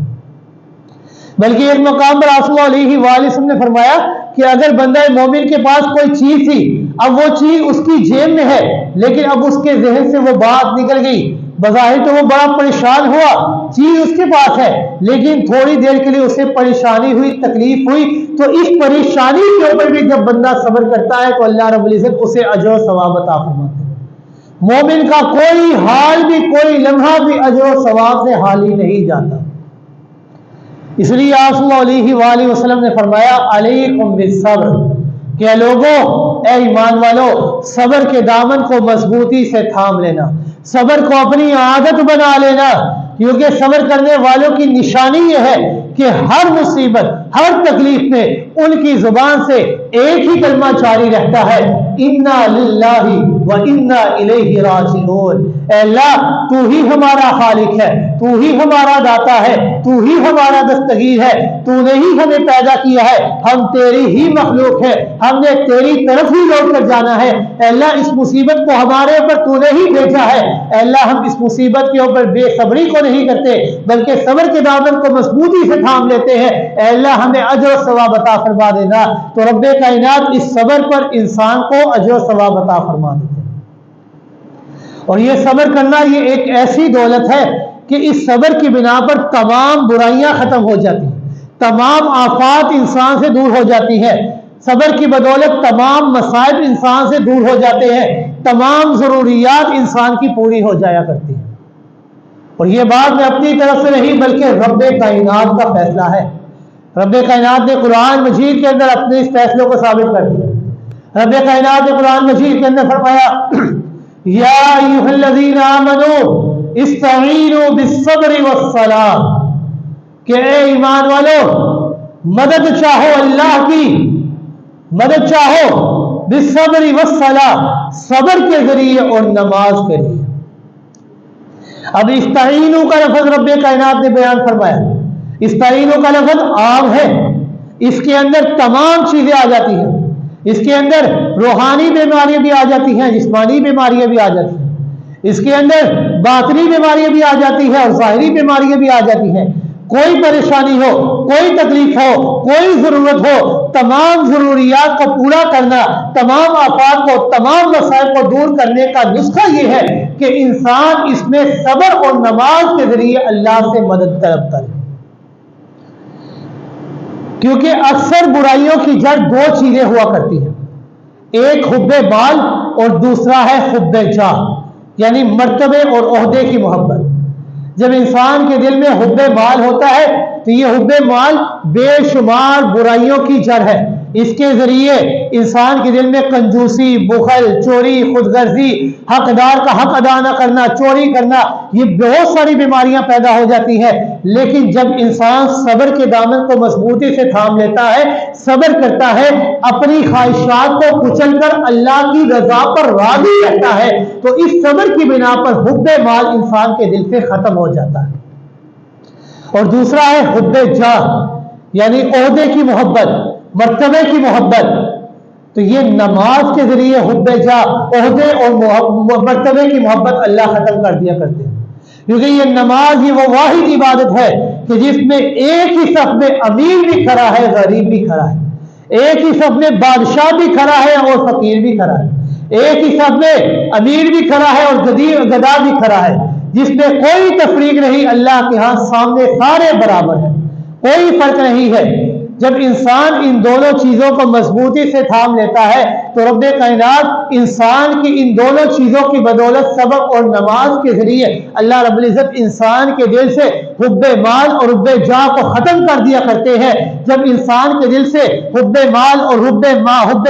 S1: بلکہ ایک مقام پر صلی اللہ علیہ وآلہ وسلم نے فرمایا کہ اگر بندہ مومن کے پاس کوئی چیز تھی، اب وہ چیز اس کی جیب میں ہے، لیکن اب اس کے ذہن سے وہ بات نکل گئی، بظاہر تو وہ بڑا پریشان ہوا، چیز اس کے پاس ہے، لیکن تھوڑی دیر کے لیے اسے پریشانی ہوئی، تکلیف ہوئی، تو اس پریشانی کے اوپر بھی جب بندہ صبر کرتا ہے تو اللہ رب العزت اسے اجر و ثواب عطا فرماتے ہیں۔ مومن کا کوئی حال بھی، کوئی لمحہ بھی اجر و ثواب سے خالی نہیں جاتا۔ اس لیے آپ صلی اللہ علیہ وآلہ وسلم نے فرمایا علیکم بالصبر، کہ اے لوگوں، اے ایمان والو، صبر کے دامن کو مضبوطی سے تھام لینا، صبر کو اپنی عادت بنا لینا، کیونکہ صبر کرنے والوں کی نشانی یہ ہے کہ ہر مصیبت، ہر تکلیف میں ان کی زبان سے ایک ہی کلمہ جاری رہتا ہے، انا للہ و انا الیہ راجعون۔ اے اللہ، تو ہی ہمارا خالق ہے، تو ہی ہمارا داتا ہے، تو ہی ہمارا دستگیر ہے، تو نے ہی ہمیں پیدا کیا ہے، ہم تیری ہی مخلوق ہے، ہم نے تیری طرف ہی لوٹ کر جانا ہے۔ اے اللہ، اس مصیبت کو ہمارے اوپر تو نے ہی بھیجا ہے، اے اللہ ہم اس مصیبت کے اوپر بے صبری کو نہیں کرتے، بلکہ صبر کے دامن کو مضبوطی سے تھام لیتے ہیں۔ اے اللہ ہمیں اجر و ثواب عطا فرما دینا۔ تو رب کائنات اس صبر پر انسان کو اجر و ثواب عطا فرما دیتے ہیں۔ اور یہ صبر کرنا یہ ایک ایسی دولت ہے کہ اس صبر کی بنا پر تمام برائیاں ختم ہو جاتی ہیں، تمام آفات انسان سے دور ہو جاتی ہیں۔ صبر کی بدولت تمام مصائب انسان سے دور ہو جاتے ہیں، تمام ضروریات انسان کی پوری ہو جایا کرتی ہیں۔ اور یہ بات میں اپنی طرف سے نہیں بلکہ رب کائنات کا فیصلہ ہے۔ رب کائنات نے قرآن مجید کے اندر اپنے اس فیصلے کو ثابت کر دیا۔ رب کائنات نے قرآن مجید کے اندر فرمایا یا ایھا الذین آمنوا استعینوا بالصبر والصلاۃ، کہ اے ایمان والو مدد چاہو اللہ کی، مدد چاہو بالصبر والصلاۃ، صبر کے ذریعے اور نماز کے لیے۔ اب استعینوا کا لفظ رب کائنات نے بیان فرمایا۔ استعینوا کا لفظ عام ہے، اس کے اندر تمام چیزیں آ جاتی ہیں، اس کے اندر روحانی بیماریاں بھی آ جاتی ہیں، جسمانی بیماریاں بھی آ جاتی ہیں، اس کے اندر باطنی بیماریاں بھی آ جاتی ہیں اور ظاہری بیماریاں بھی آ جاتی ہیں۔ کوئی پریشانی ہو، کوئی تکلیف ہو، کوئی ضرورت ہو، تمام ضروریات کو پورا کرنا، تمام آفات کو، تمام مسائل کو دور کرنے کا نسخہ یہ ہے کہ انسان اس میں صبر اور نماز کے ذریعے اللہ سے مدد طلب کرے۔ کیونکہ اکثر برائیوں کی جڑ دو چیزیں ہوا کرتی ہیں، ایک حب مال اور دوسرا ہے حب جاہ، یعنی مرتبے اور عہدے کی محبت۔ جب انسان کے دل میں حب مال ہوتا ہے تو یہ حب مال بے شمار برائیوں کی جڑ ہے۔ اس کے ذریعے انسان کے دل میں کنجوسی، بخل، چوری، خود غرضی، حقدار کا حق ادا نہ کرنا، چوری کرنا، یہ بہت ساری بیماریاں پیدا ہو جاتی ہیں۔ لیکن جب انسان صبر کے دامن کو مضبوطی سے تھام لیتا ہے، صبر کرتا ہے، اپنی خواہشات کو کچل کر اللہ کی رضا پر راضی رہتا ہے، تو اس صبر کی بنا پر حب مال انسان کے دل سے ختم ہو جاتا ہے۔ اور دوسرا ہے حب جاہ، یعنی عہدے کی محبت، مرتبے کی محبت۔ تو یہ نماز کے ذریعے حب جاہ، عہدے اور مرتبے کی محبت اللہ ختم کر دیا کرتے ہیں۔ کیونکہ یہ نماز یہ وہ واحد عبادت ہے کہ جس میں ایک ہی صف میں امیر بھی کھڑا ہے، غریب بھی کھڑا ہے، ایک ہی صف میں بادشاہ بھی کھڑا ہے اور فقیر بھی کھڑا ہے، ایک ہی صف میں امیر بھی کھڑا ہے اور گدا بھی کھڑا ہے، جس میں کوئی تفریق نہیں۔ اللہ کے ہاں سامنے سارے برابر ہیں، کوئی فرق نہیں ہے۔ جب انسان ان دونوں چیزوں کو مضبوطی سے تھام لیتا ہے تو رب کائنات انسان کی ان دونوں چیزوں کی بدولت صبر اور نماز کے ذریعے اللہ رب العزت انسان کے دل سے حب مال اور حب جاہ کو ختم کر دیا کرتے ہیں۔ جب انسان کے دل سے حب مال اور حب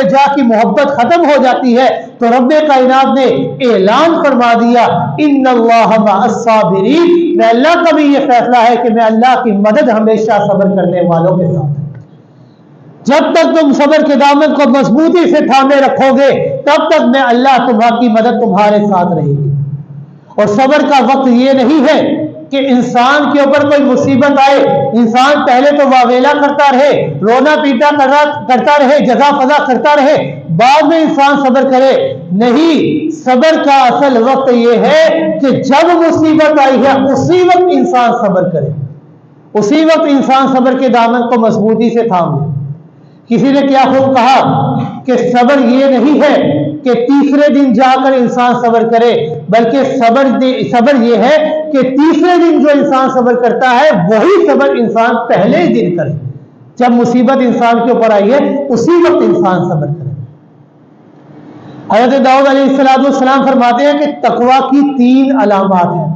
S1: جاہ کی محبت ختم ہو جاتی ہے تو رب کائنات نے اعلان فرما دیا ان اللہ مع الصابرین، میں اللہ کا بھی یہ فیصلہ ہے کہ میں اللہ کی مدد ہمیشہ صبر کرنے والوں کے ساتھ۔ جب تک تم صبر کے دامن کو مضبوطی سے تھامے رکھو گے تب تک میں اللہ تمہاری مدد تمہارے ساتھ رہے گی۔ اور صبر کا وقت یہ نہیں ہے کہ انسان کے اوپر کوئی مصیبت آئے انسان پہلے تو واویلا کرتا رہے، رونا پیٹا کرتا رہے، جزا فضا کرتا رہے، بعد میں انسان صبر کرے۔ نہیں، صبر کا اصل وقت یہ ہے کہ جب مصیبت آئی ہے اسی وقت انسان صبر کرے، اسی وقت انسان صبر کے دامن کو مضبوطی سے تھام لے۔ کسی نے کیا خوب کہا کہ صبر یہ نہیں ہے کہ تیسرے دن جا کر انسان صبر کرے، بلکہ صبر یہ ہے کہ تیسرے دن جو انسان صبر کرتا ہے وہی صبر انسان پہلے ہی دن کرے۔ جب مصیبت انسان کے اوپر آئی ہے اسی وقت انسان صبر کرے۔ حضرت داؤد علیہ السلام فرماتے ہیں کہ تقویٰ کی 3 علامات ہیں،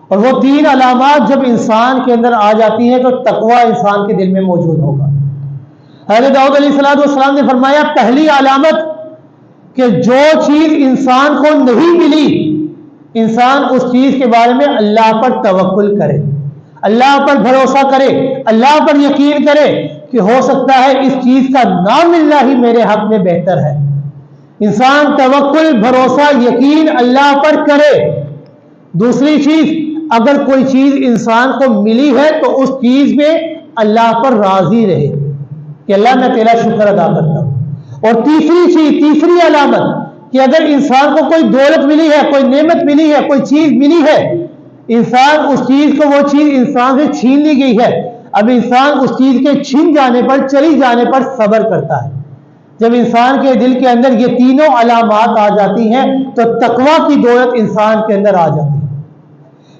S1: اور وہ 3 علامات جب انسان کے اندر آ جاتی ہیں تو تقویٰ انسان کے دل میں موجود ہوگا۔ حضرت داؤد علیہ السلام نے فرمایا پہلی علامت کہ جو چیز انسان کو نہیں ملی انسان اس چیز کے بارے میں اللہ پر توکل کرے، اللہ پر بھروسہ کرے، اللہ پر یقین کرے کہ ہو سکتا ہے اس چیز کا نہ ملنا ہی میرے حق میں بہتر ہے۔ انسان توکل، بھروسہ، یقین اللہ پر کرے۔ دوسری چیز، اگر کوئی چیز انسان کو ملی ہے تو اس چیز میں اللہ پر راضی رہے کہ اللہ میں تیرا شکر ادا کرتا ہوں۔ اور تیسری چیز، تیسری علامت کہ اگر انسان کو کوئی دولت ملی ہے، کوئی نعمت ملی ہے، کوئی چیز ملی ہے، انسان اس چیز کو، وہ چیز انسان سے چھین لی گئی ہے، اب انسان اس چیز کے چھن جانے پر، چلی جانے پر صبر کرتا ہے۔ جب انسان کے دل کے اندر یہ تینوں علامات آ جاتی ہیں تو تقویٰ کی دولت انسان کے اندر آ جاتی ہے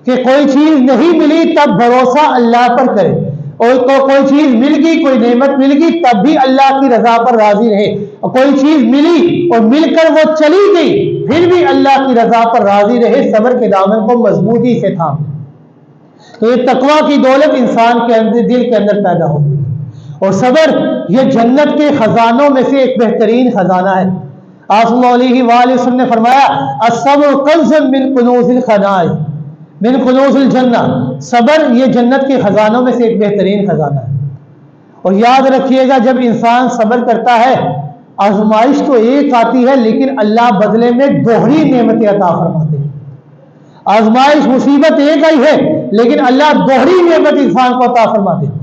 S1: کہ کوئی چیز نہیں ملی تب بھروسہ اللہ پر کرے، اور کوئی چیز مل گئی، کوئی نعمت مل گئی، تب بھی اللہ کی رضا پر راضی رہے، اور کوئی چیز ملی اور مل کر وہ چلی گئی پھر بھی اللہ کی رضا پر راضی رہے، صبر کے دامن کو مضبوطی سے تھام۔ تو یہ تقویٰ کی دولت انسان کے اندر، دل کے اندر پیدا ہوتی ہے، اور صبر یہ جنت کے خزانوں میں سے ایک بہترین خزانہ ہے۔ آپ صلی اللہ علیہ وآلہ وسلم نے فرمایا الصبر کنز من کنوز الخزائن من کنوز الجنہ، صبر یہ جنت کے خزانوں میں سے ایک بہترین خزانہ ہے۔ اور یاد رکھیے گا جب انسان صبر کرتا ہے، آزمائش تو ایک آتی ہے لیکن اللہ بدلے میں دوہری نعمتیں عطا فرماتے ہیں۔ آزمائش مصیبت ایک آئی ہے لیکن اللہ دوہری نعمت انسان کو عطا فرماتے ہیں۔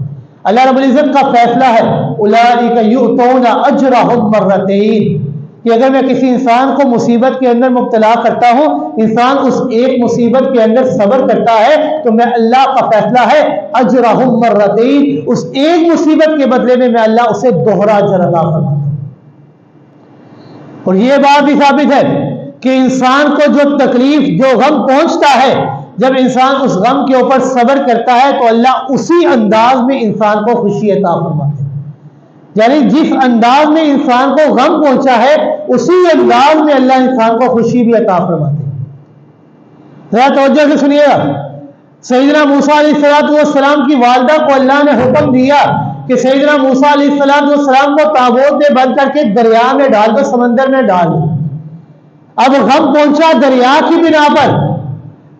S1: اللہ رب العزت کا فیصلہ ہے اولئک یؤتون اجرهم مرتین، کہ اگر میں کسی انسان کو مصیبت کے اندر مبتلا کرتا ہوں، انسان اس ایک مصیبت کے اندر صبر کرتا ہے، تو میں اللہ کا فیصلہ ہے اجرهم مرتین، اس ایک مصیبت کے بدلے میں اللہ اسے دوہرا اجر عطا فرماتا ہوں۔ اور یہ بات بھی ثابت ہے کہ انسان کو جو تکلیف، جو غم پہنچتا ہے، جب انسان اس غم کے اوپر صبر کرتا ہے تو اللہ اسی انداز میں انسان کو خوشی عطا فرماتے ہیں۔ یعنی جس انداز میں انسان کو غم پہنچا ہے اسی انداز میں اللہ انسان کو خوشی بھی عطا فرماتے ہیں۔ ذرا توجہ سے سنیے گا، سیدنا موسیٰ علیہ السلام کی والدہ کو اللہ نے حکم دیا کہ سیدنا موسیٰ علیہ السلام کو تابوت میں بند کر کے دریا میں ڈال دو، سمندر میں ڈال دو۔ اب غم پہنچا دریا کی بنا پر،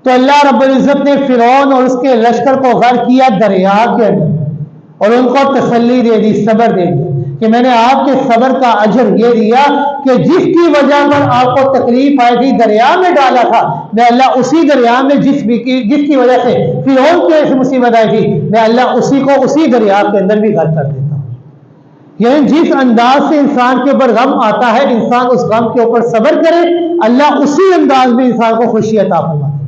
S1: تو اللہ رب العزت نے فرعون اور اس کے لشکر کو غرق کیا دریا کے اندر، اور ان کو تسلی دے دی، صبر دے دی کہ میں نے آپ کے صبر کا اجر یہ دیا کہ جس کی وجہ پر آپ کو تکلیف آئی تھی، دریا میں ڈالا تھا، میں اللہ اسی دریا میں جس کی وجہ سے فرعون کی وجہ سے مصیبت آئی تھی، میں اللہ اسی کو اسی دریا کے اندر بھی غرق کر دیتا ہوں۔ یعنی جس انداز سے انسان کے اوپر غم آتا ہے، انسان اس غم کے اوپر صبر کرے، اللہ اسی انداز میں انسان کو خوشی عطا فرماتا ہے۔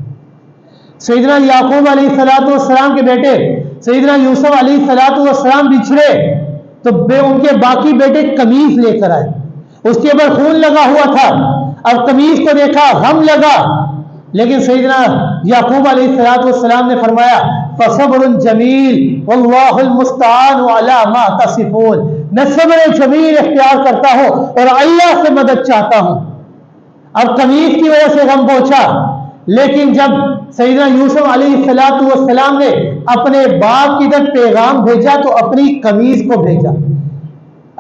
S1: سیدنا یعقوب علیہ السلام کے بیٹے سیدنا یوسف علیہ السلام بچھڑے تو ان کے باقی بیٹے قمیص لے کر آئے، اس کے اوپر خون لگا ہوا تھا، اب قمیص کو دیکھا غم لگا، لیکن سیدنا یعقوب علیہ السلام نے فرمایا فصبر جمیل واللہ المستعان علی ما تصفون، میں صبر جمیل اختیار کرتا ہوں اور اللہ سے مدد چاہتا ہوں۔ اب قمیص کی وجہ سے غم پہنچا، لیکن جب سیدنا یوسف علیہ السلام نے اپنے باپ کی طرف پیغام بھیجا تو اپنی قمیص کو بھیجا۔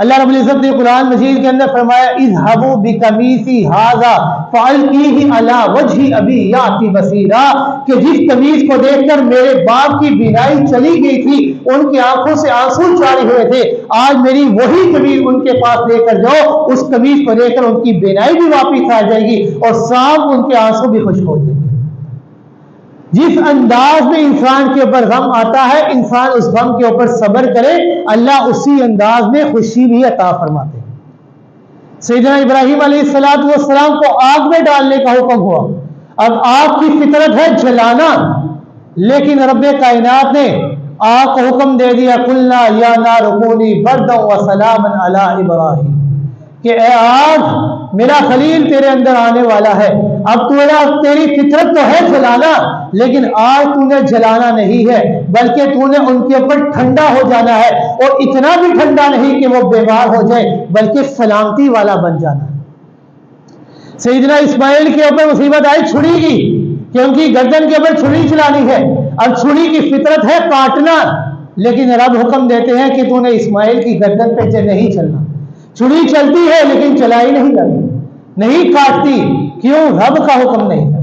S1: اللہ رب العزت نے قرآن مجید کے اندر فرمایا اذهبوا بقمیصی ھذا فالقیہ علی وجہ ابی یاتی بصیرا، کہ جس قمیص کو دیکھ کر میرے باپ کی بینائی چلی گئی تھی، ان کی آنکھوں سے آنسو جاری ہوئے تھے، آج میری وہی قمیص ان کے پاس لے کر جاؤ، اس قمیص کو دیکھ کر ان کی بینائی بھی واپس آ جائے گی اور ساتھ ان کے آنسو بھی خشک ہو جائیں گے۔ جس انداز میں انسان کے اوپر غم آتا ہے، انسان اس غم کے اوپر صبر کرے، اللہ اسی انداز میں خوشی بھی عطا فرماتے ہیں۔ سیدنا ابراہیم علیہ السلام کو آگ میں ڈالنے کا حکم ہوا، اب آگ کی فطرت ہے جلانا، لیکن رب کائنات نے آگ کو حکم دے دیا قلنا یا نار کونی بردا وسلاما علی ابراہیم، کہ اے آگ میرا خلیل تیرے اندر آنے والا ہے، اب تیری فطرت تو ہے جلانا، لیکن آج تو نے جلانا نہیں ہے بلکہ تو نے ان کے اوپر ٹھنڈا ہو جانا ہے، اور اتنا بھی ٹھنڈا نہیں کہ وہ بیمار ہو جائے بلکہ سلامتی والا بن جانا ہے۔ سیدنا اسماعیل کے اوپر مصیبت آئی چھری کی، کہ ان کی گردن کے اوپر چھری چلانی ہے، اب چھری کی فطرت ہے کاٹنا، لیکن رب حکم دیتے ہیں کہ تو نے اسماعیل کی گردن پہ نہیں چلنا، چھری چلتی ہے لیکن چلائی نہیں جاتی، نہیں کاٹتی، کیوں؟ رب کا حکم نہیں ہے۔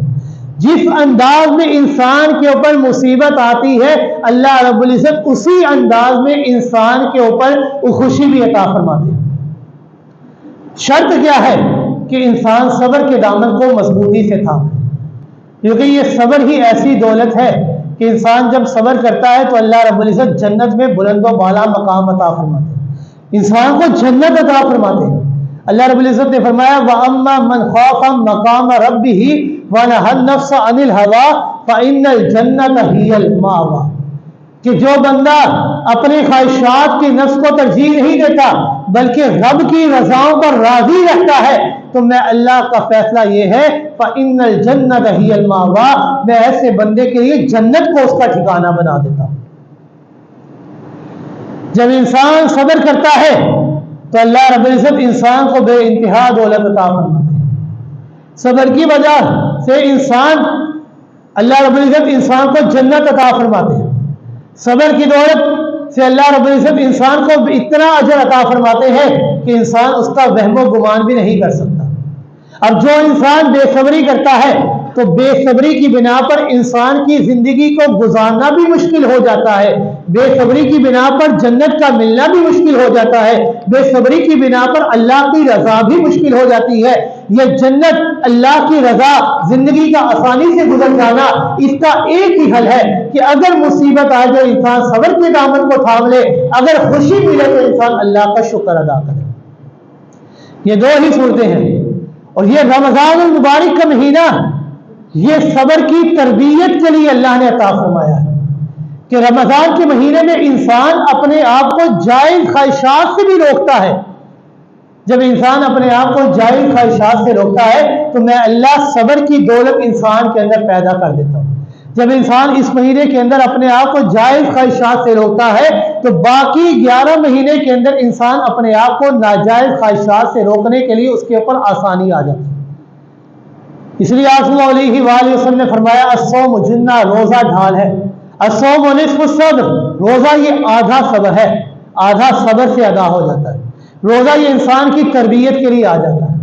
S1: جس انداز میں انسان کے اوپر مصیبت آتی ہے، اللہ رب العزت اسی انداز میں انسان کے اوپر خوشی بھی عطا فرماتے ہیں۔ شرط کیا ہے؟ کہ انسان صبر کے دامن کو مضبوطی سے تھامے، کیونکہ یہ صبر ہی ایسی دولت ہے کہ انسان جب صبر کرتا ہے تو اللہ رب العزت جنت میں بلند و بالا مقام عطا فرماتے ہیں، انسان کو جنت عطا فرماتے ہیں۔ اللہ رب العزت نے فرمایا وَأَمَّا مَنْ خَافَ مَقَامَ رَبِّهِ وَنَهَى النَّفْسَ عَنِ الْهَوَىٰ فَإِنَّ الْجَنَّةَ هِيَ الْمَأْوَىٰ، کہ جو بندہ اپنی خواہشات کی نفس کو ترجیح نہیں دیتا بلکہ رب کی رضاؤں پر راضی رہتا ہے، تو میں اللہ کا فیصلہ یہ ہے فَإِنَّ الْجَنَّةَ هِيَ الْمَأْوَىٰ، میں ایسے بندے کے لیے جنت کو اس کا ٹھکانہ بنا دیتا ہوں۔ جب انسان صبر کرتا ہے تو اللہ رب العزت انسان کو بے انتہا دولت عطا فرماتے ہیں۔ صبر کی وجہ سے اللہ رب العزت انسان کو جنت عطا فرماتے ہیں۔ صبر کی دولت سے اللہ رب العزت انسان کو اتنا اجر عطا فرماتے ہیں کہ انسان اس کا وہم و گمان بھی نہیں کر سکتا۔ اب جو انسان بے صبری کرتا ہے تو بے صبری کی بنا پر انسان کی زندگی کو گزارنا بھی مشکل ہو جاتا ہے، بے صبری کی بنا پر جنت کا ملنا بھی مشکل ہو جاتا ہے، بے صبری کی بنا پر اللہ کی رضا بھی مشکل ہو جاتی ہے۔ یہ جنت، اللہ کی رضا، زندگی کا آسانی سے گزر جانا، اس کا ایک ہی حل ہے کہ اگر مصیبت آئے تو انسان صبر کے دامن کو تھام لے، اگر خوشی ملے تو انسان اللہ کا شکر ادا کرے۔ یہ دو ہی صورتیں ہیں، اور یہ رمضان المبارک کا مہینہ یہ صبر کی تربیت کے لیے اللہ نے عطا فرمایا ہے کہ رمضان کے مہینے میں انسان اپنے آپ کو جائز خواہشات سے بھی روکتا ہے۔ جب انسان اپنے آپ کو جائز خواہشات سے روکتا ہے تو میں اللہ صبر کی دولت انسان کے اندر پیدا کر دیتا ہوں۔ جب انسان اس مہینے کے اندر اپنے آپ کو جائز خواہشات سے روکتا ہے تو باقی 11 مہینے کے اندر انسان اپنے آپ کو ناجائز خواہشات سے روکنے کے لیے اس کے اوپر آسانی آ جاتی ہے۔ اس لیے آپ صلی اللہ علیہ وآلہ وسلم نے فرمایا الصوم جنہ، روزہ ڈھال ہے، الصوم نصف الصبر، روزہ یہ آدھا صبر ہے، آدھا صبر سے ادا ہو جاتا ہے۔ روزہ یہ انسان کی تربیت کے لیے آ جاتا ہے۔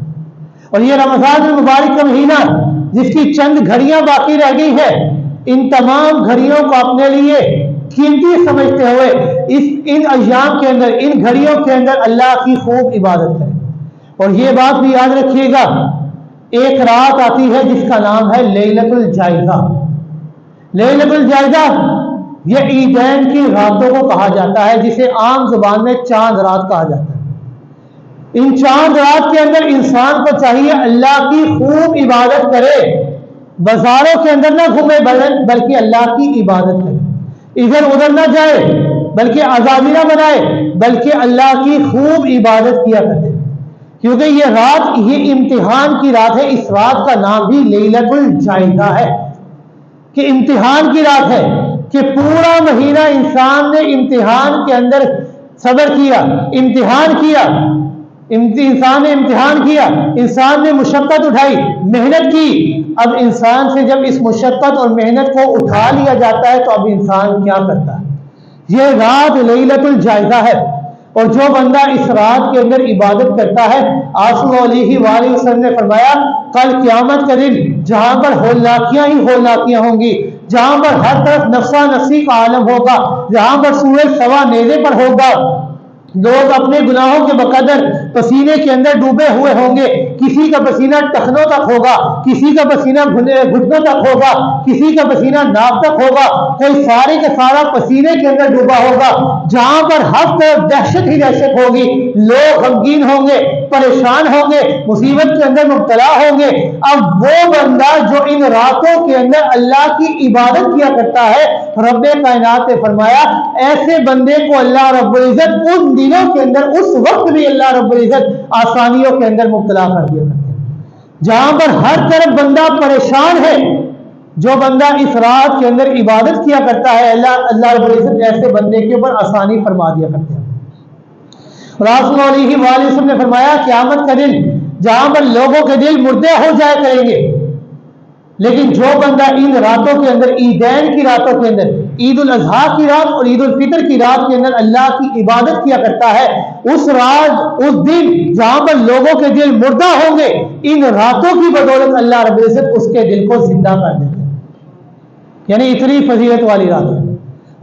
S1: اور یہ رمضان المبارک کا مہینہ جس کی چند گھڑیاں باقی رہ گئی ہے، ان تمام گھڑیوں کو اپنے لیے قیمتی سمجھتے ہوئے ان ایام کے اندر، ان گھڑیوں کے اندر اللہ کی خوب عبادت کریں۔ اور یہ بات بھی یاد رکھیے گا، ایک رات آتی ہے جس کا نام ہے لیلۃ الجائزہ۔ لیلۃ الجائزہ یہ عیدین کی راتوں کو کہا جاتا ہے، جسے عام زبان میں چاند رات کہا جاتا ہے۔ ان چاند رات کے اندر انسان کو چاہیے اللہ کی خوب عبادت کرے، بازاروں کے اندر نہ گھومے بلکہ اللہ کی عبادت کرے، ادھر ادھر نہ جائے بلکہ آزادی نہ بنائے بلکہ اللہ کی خوب عبادت کیا کرے، کیونکہ یہ رات یہ امتحان کی رات ہے۔ اس رات کا نام بھی لیلۃ الجائزہ ہے کہ امتحان کی رات ہے، کہ پورا مہینہ انسان نے امتحان کے اندر صبر کیا، امتحان کیا، انسان نے امتحان کیا، انسان نے مشقت اٹھائی، محنت کی۔ اب انسان سے جب اس مشقت اور محنت کو اٹھا لیا جاتا ہے تو اب انسان کیا کرتا ہے؟ یہ رات لیلۃ الجائزہ ہے، اور جو بندہ اس رات کے اندر عبادت کرتا ہے، آپ صلی اللہ علیہ وآلہ وسلم نے فرمایا کل قیامت کا دن جہاں پر ہولناکیاں ہی ہولناکیاں ہوں گی، جہاں پر ہر طرف نفسا نفسی کا عالم ہوگا، جہاں پر سورج سوا نیزے پر ہوگا، لوگ اپنے گناہوں کے بقدر پسینے کے اندر ڈوبے ہوئے ہوں گے، کسی کا پسینہ ٹخنوں تک ہوگا، کسی کا پسینہ گھٹنوں تک ہوگا، کسی کا پسینہ ناک تک ہوگا، کوئی سارے کا سارا پسینے کے اندر ڈوبا ہوگا، جہاں پر ہر طرف دہشت ہی دہشت ہوگی، لوگ غمگین ہوں گے، پریشان ہوں گے، مصیبت کے اندر مبتلا ہوں گے۔ اب وہ بندہ جو ان راتوں کے اندر اللہ کی عبادت کیا کرتا ہے، رب کائنات نے فرمایا ایسے بندے کو اللہ رب العزت ان دنوں کے اندر، اس وقت بھی اللہ رب العزت آسانیوں کے اندر مبتلا کر دیا کرتے ہیں۔ جہاں پر ہر طرف بندہ پریشان ہے، جو بندہ اس رات کے اندر عبادت کیا کرتا ہے، اللہ رب العزت ایسے بندے کے اوپر آسانی فرما دیا کرتے ہیں۔ رسول اللہ علیہ وآلہ وسلم نے فرمایا قیامت کا دن جہاں پر لوگوں کے دل مردے ہو جایا کریں گے، لیکن جو بندہ ان راتوں کے اندر، عیدین کی راتوں کے اندر، عید الاضحیٰ کی رات اور عید الفطر کی رات کے اندر اللہ کی عبادت کیا کرتا ہے، اس رات، اس دن جہاں پر لوگوں کے دل مردہ ہوں گے، ان راتوں کی بدولت اللہ رب العزت اس کے دل کو زندہ کر دیتے ہیں۔ یعنی اتنی فضیلت والی رات ہے۔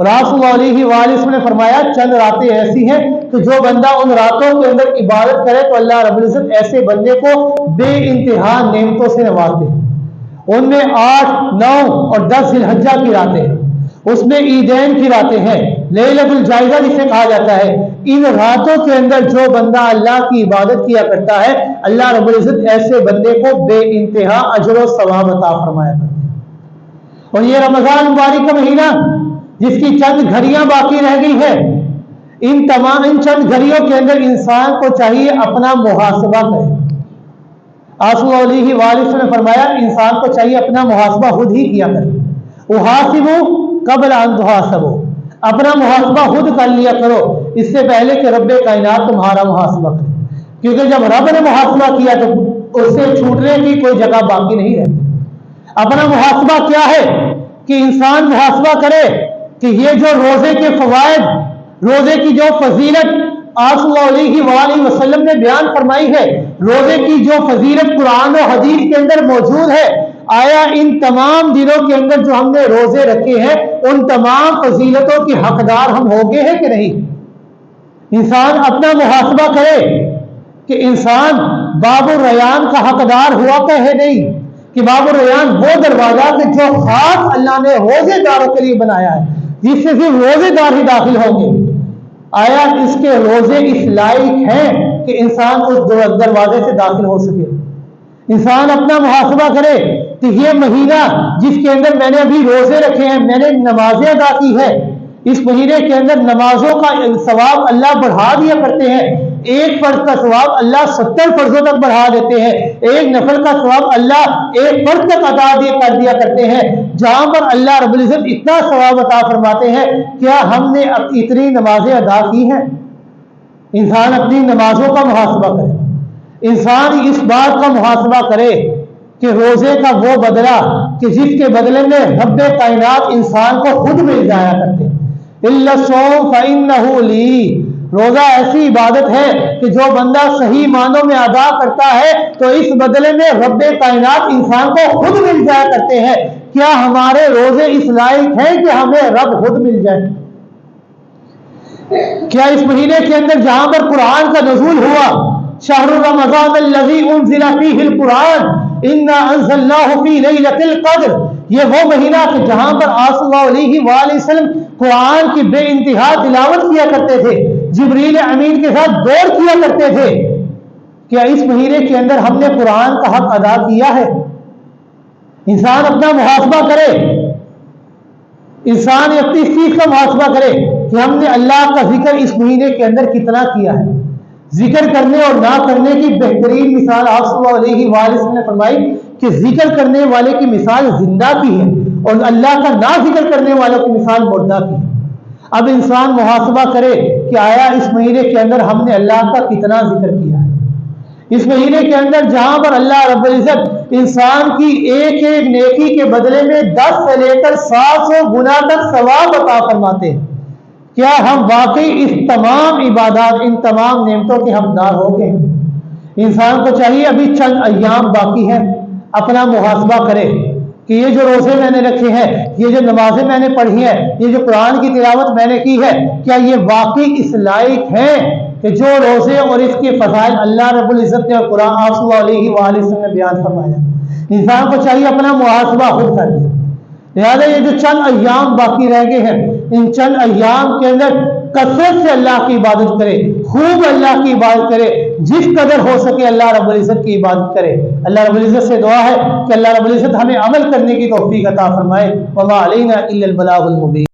S1: رسول اللہ علیہ وآلہ وسلم نے فرمایا چند راتیں ایسی ہیں کہ جو بندہ ان راتوں کے اندر عبادت کرے تو اللہ رب العزت ایسے بندے کو بے انتہا نعمتوں سے نوازتے ہیں۔ ان میں 8، 9 اور 10 ذی الحجہ کی راتیں ہیں، اس میں عیدین کی راتیں ہیں، لیلۃ الجائزہ جسے کہا جاتا ہے۔ ان راتوں کے اندر جو بندہ اللہ کی عبادت کیا کرتا ہے، اللہ رب العزت ایسے بندے کو بے انتہا اجر و ثواب عطا فرمایا کرتے ہیں۔ اور یہ رمضان مبارک کا مہینہ جس کی چند گھڑیاں باقی رہ گئی ہے، ان چند گھڑیوں کے اندر انسان کو چاہیے اپنا محاسبہ کرے۔ آپ صلی اللہ علیہ وآلہ وسلم نے فرمایا انسان کو چاہیے اپنا محاسبہ خود ہی کیا کرے۔ احاسبوا قبل ان تحاسبوا، اپنا محاسبہ خود کر لیا کرو، اس سے پہلے کہ رب کائنات تمہارا محاسبہ کرے، کیونکہ جب رب نے محاسبہ کیا تو اس سے چھوٹنے کی کوئی جگہ باقی نہیں رہتی۔ اپنا محاسبہ کیا ہے کہ انسان محاسبہ کرے کہ یہ جو روزے کے فوائد، روزے کی جو فضیلت آپ صلی اللہ علیہ وآلہ وسلم نے بیان فرمائی ہے، روزے کی جو فضیلت قرآن و حدیث کے اندر موجود ہے، آیا ان تمام دنوں کے اندر جو ہم نے روزے رکھے ہیں ان تمام فضیلتوں کے حقدار ہم ہو گئے ہیں کہ نہیں؟ انسان اپنا محاسبہ کرے کہ انسان باب الریان کا حقدار ہوا کہ ہے نہیں، کہ باب الریان وہ دروازہ کہ جو خاص اللہ نے روزے داروں کے لیے بنایا ہے، جس سے صرف روزے دار ہی داخل ہوں گے، آیا اس کے روزے اس لائق ہیں کہ انسان اس دروازے سے داخل ہو سکے؟ انسان اپنا محاسبہ کرے کہ یہ مہینہ جس کے اندر میں نے ابھی روزے رکھے ہیں، میں نے نمازیں ادا کی ہے، اس مہینے کے اندر نمازوں کا ثواب اللہ بڑھا دیا کرتے ہیں، ایک فرض کا ثواب اللہ 70 فرضوں تک بڑھا دیتے ہیں، ایک نفل کا ثواب اللہ ایک فرض تک عطا کر دیا کرتے ہیں، جہاں پر اللہ رب العزت اتنا ثواب عطا فرماتے ہیں۔ کیا ہم نے اتنی نمازیں ادا کی ہیں؟ انسان اپنی نمازوں کا محاسبہ کرے، انسان اس بات کا محاسبہ کرے کہ روزے کا وہ بدلہ کہ جس کے بدلے میں رب کائنات انسان کو خود مل جایا کرتے، اِلَّا الصَّوْمَ فَإِنَّهُ لِي، روزہ ایسی عبادت ہے کہ جو بندہ صحیح معنوں میں ادا کرتا ہے تو اس بدلے میں رب کائنات انسان کو خود مل جایا کرتے ہیں۔ کیا ہمارے روزے اس لائق ہیں کہ ہمیں رب خود مل جائے؟ کیا اس مہینے کے اندر جہاں پر قرآن کا نزول ہوا، شہر رمضان الذی انزل فیہ القرآن انا انزلناہ فی لیلۃ القدر، یہ وہ مہینہ کہ جہاں پر آپ صلی اللہ علیہ وآلہ وسلم قرآن کی بے انتہا تلاوت کیا کرتے تھے، جبریل امین کے ساتھ دور کیا کرتے تھے، کیا اس مہینے کے اندر ہم نے قرآن کا حق ادا کیا ہے؟ انسان اپنا محاسبہ کرے، انسان اپنی اس چیز کا محاسبہ کرے کہ ہم نے اللہ کا ذکر اس مہینے کے اندر کتنا کیا ہے۔ ذکر کرنے اور نہ کرنے کی بہترین مثال آپ صلی اللہ علیہ وآلہ وسلم نے فرمائی کہ ذکر کرنے والے کی مثال زندہ کی ہے اور اللہ کا نہ ذکر کرنے والوں کی مثال مردہ کی ہے۔ اب انسان محاسبہ کرے کہ آیا اس مہینے کے اندر ہم نے اللہ کا کتنا ذکر کیا ہے۔ اس مہینے کے اندر جہاں پر اللہ رب العزت انسان کی ایک ایک نیکی کے بدلے میں 10 سے لے کر 700 گنا تک ثواب عطا فرماتے ہیں، کیا ہم واقعی اس تمام عبادات، ان تمام نعمتوں کے حقدار ہو گئے ہیں؟ انسان کو چاہیے ابھی چند ایام باقی ہیں، اپنا محاسبہ کرے کہ یہ جو روزے میں نے رکھے ہیں، یہ جو نمازیں میں نے پڑھی ہیں، یہ جو قرآن کی تلاوت میں نے کی ہے، کیا یہ واقعی اس لائق ہیں کہ جو روزے اور اس کے فضائل اللہ رب العزت نے اور قرآن آپ صلی اللہ علیہ وآلہ وسلم نے بیان فرمایا؟ انسان کو چاہیے اپنا محاسبہ خود کر لے۔ لہٰذا یہ جو چند ایام باقی رہ گئے ہیں، ان چند ایام کے اندر کثرت سے اللہ کی عبادت کرے، خوب اللہ کی عبادت کرے، جس قدر ہو سکے اللہ رب العزت کی عبادت کرے۔ اللہ رب العزت سے دعا ہے کہ اللہ رب العزت ہمیں عمل کرنے کی توفیق عطا فرمائے۔ وما علینا الا البلاغ المبین۔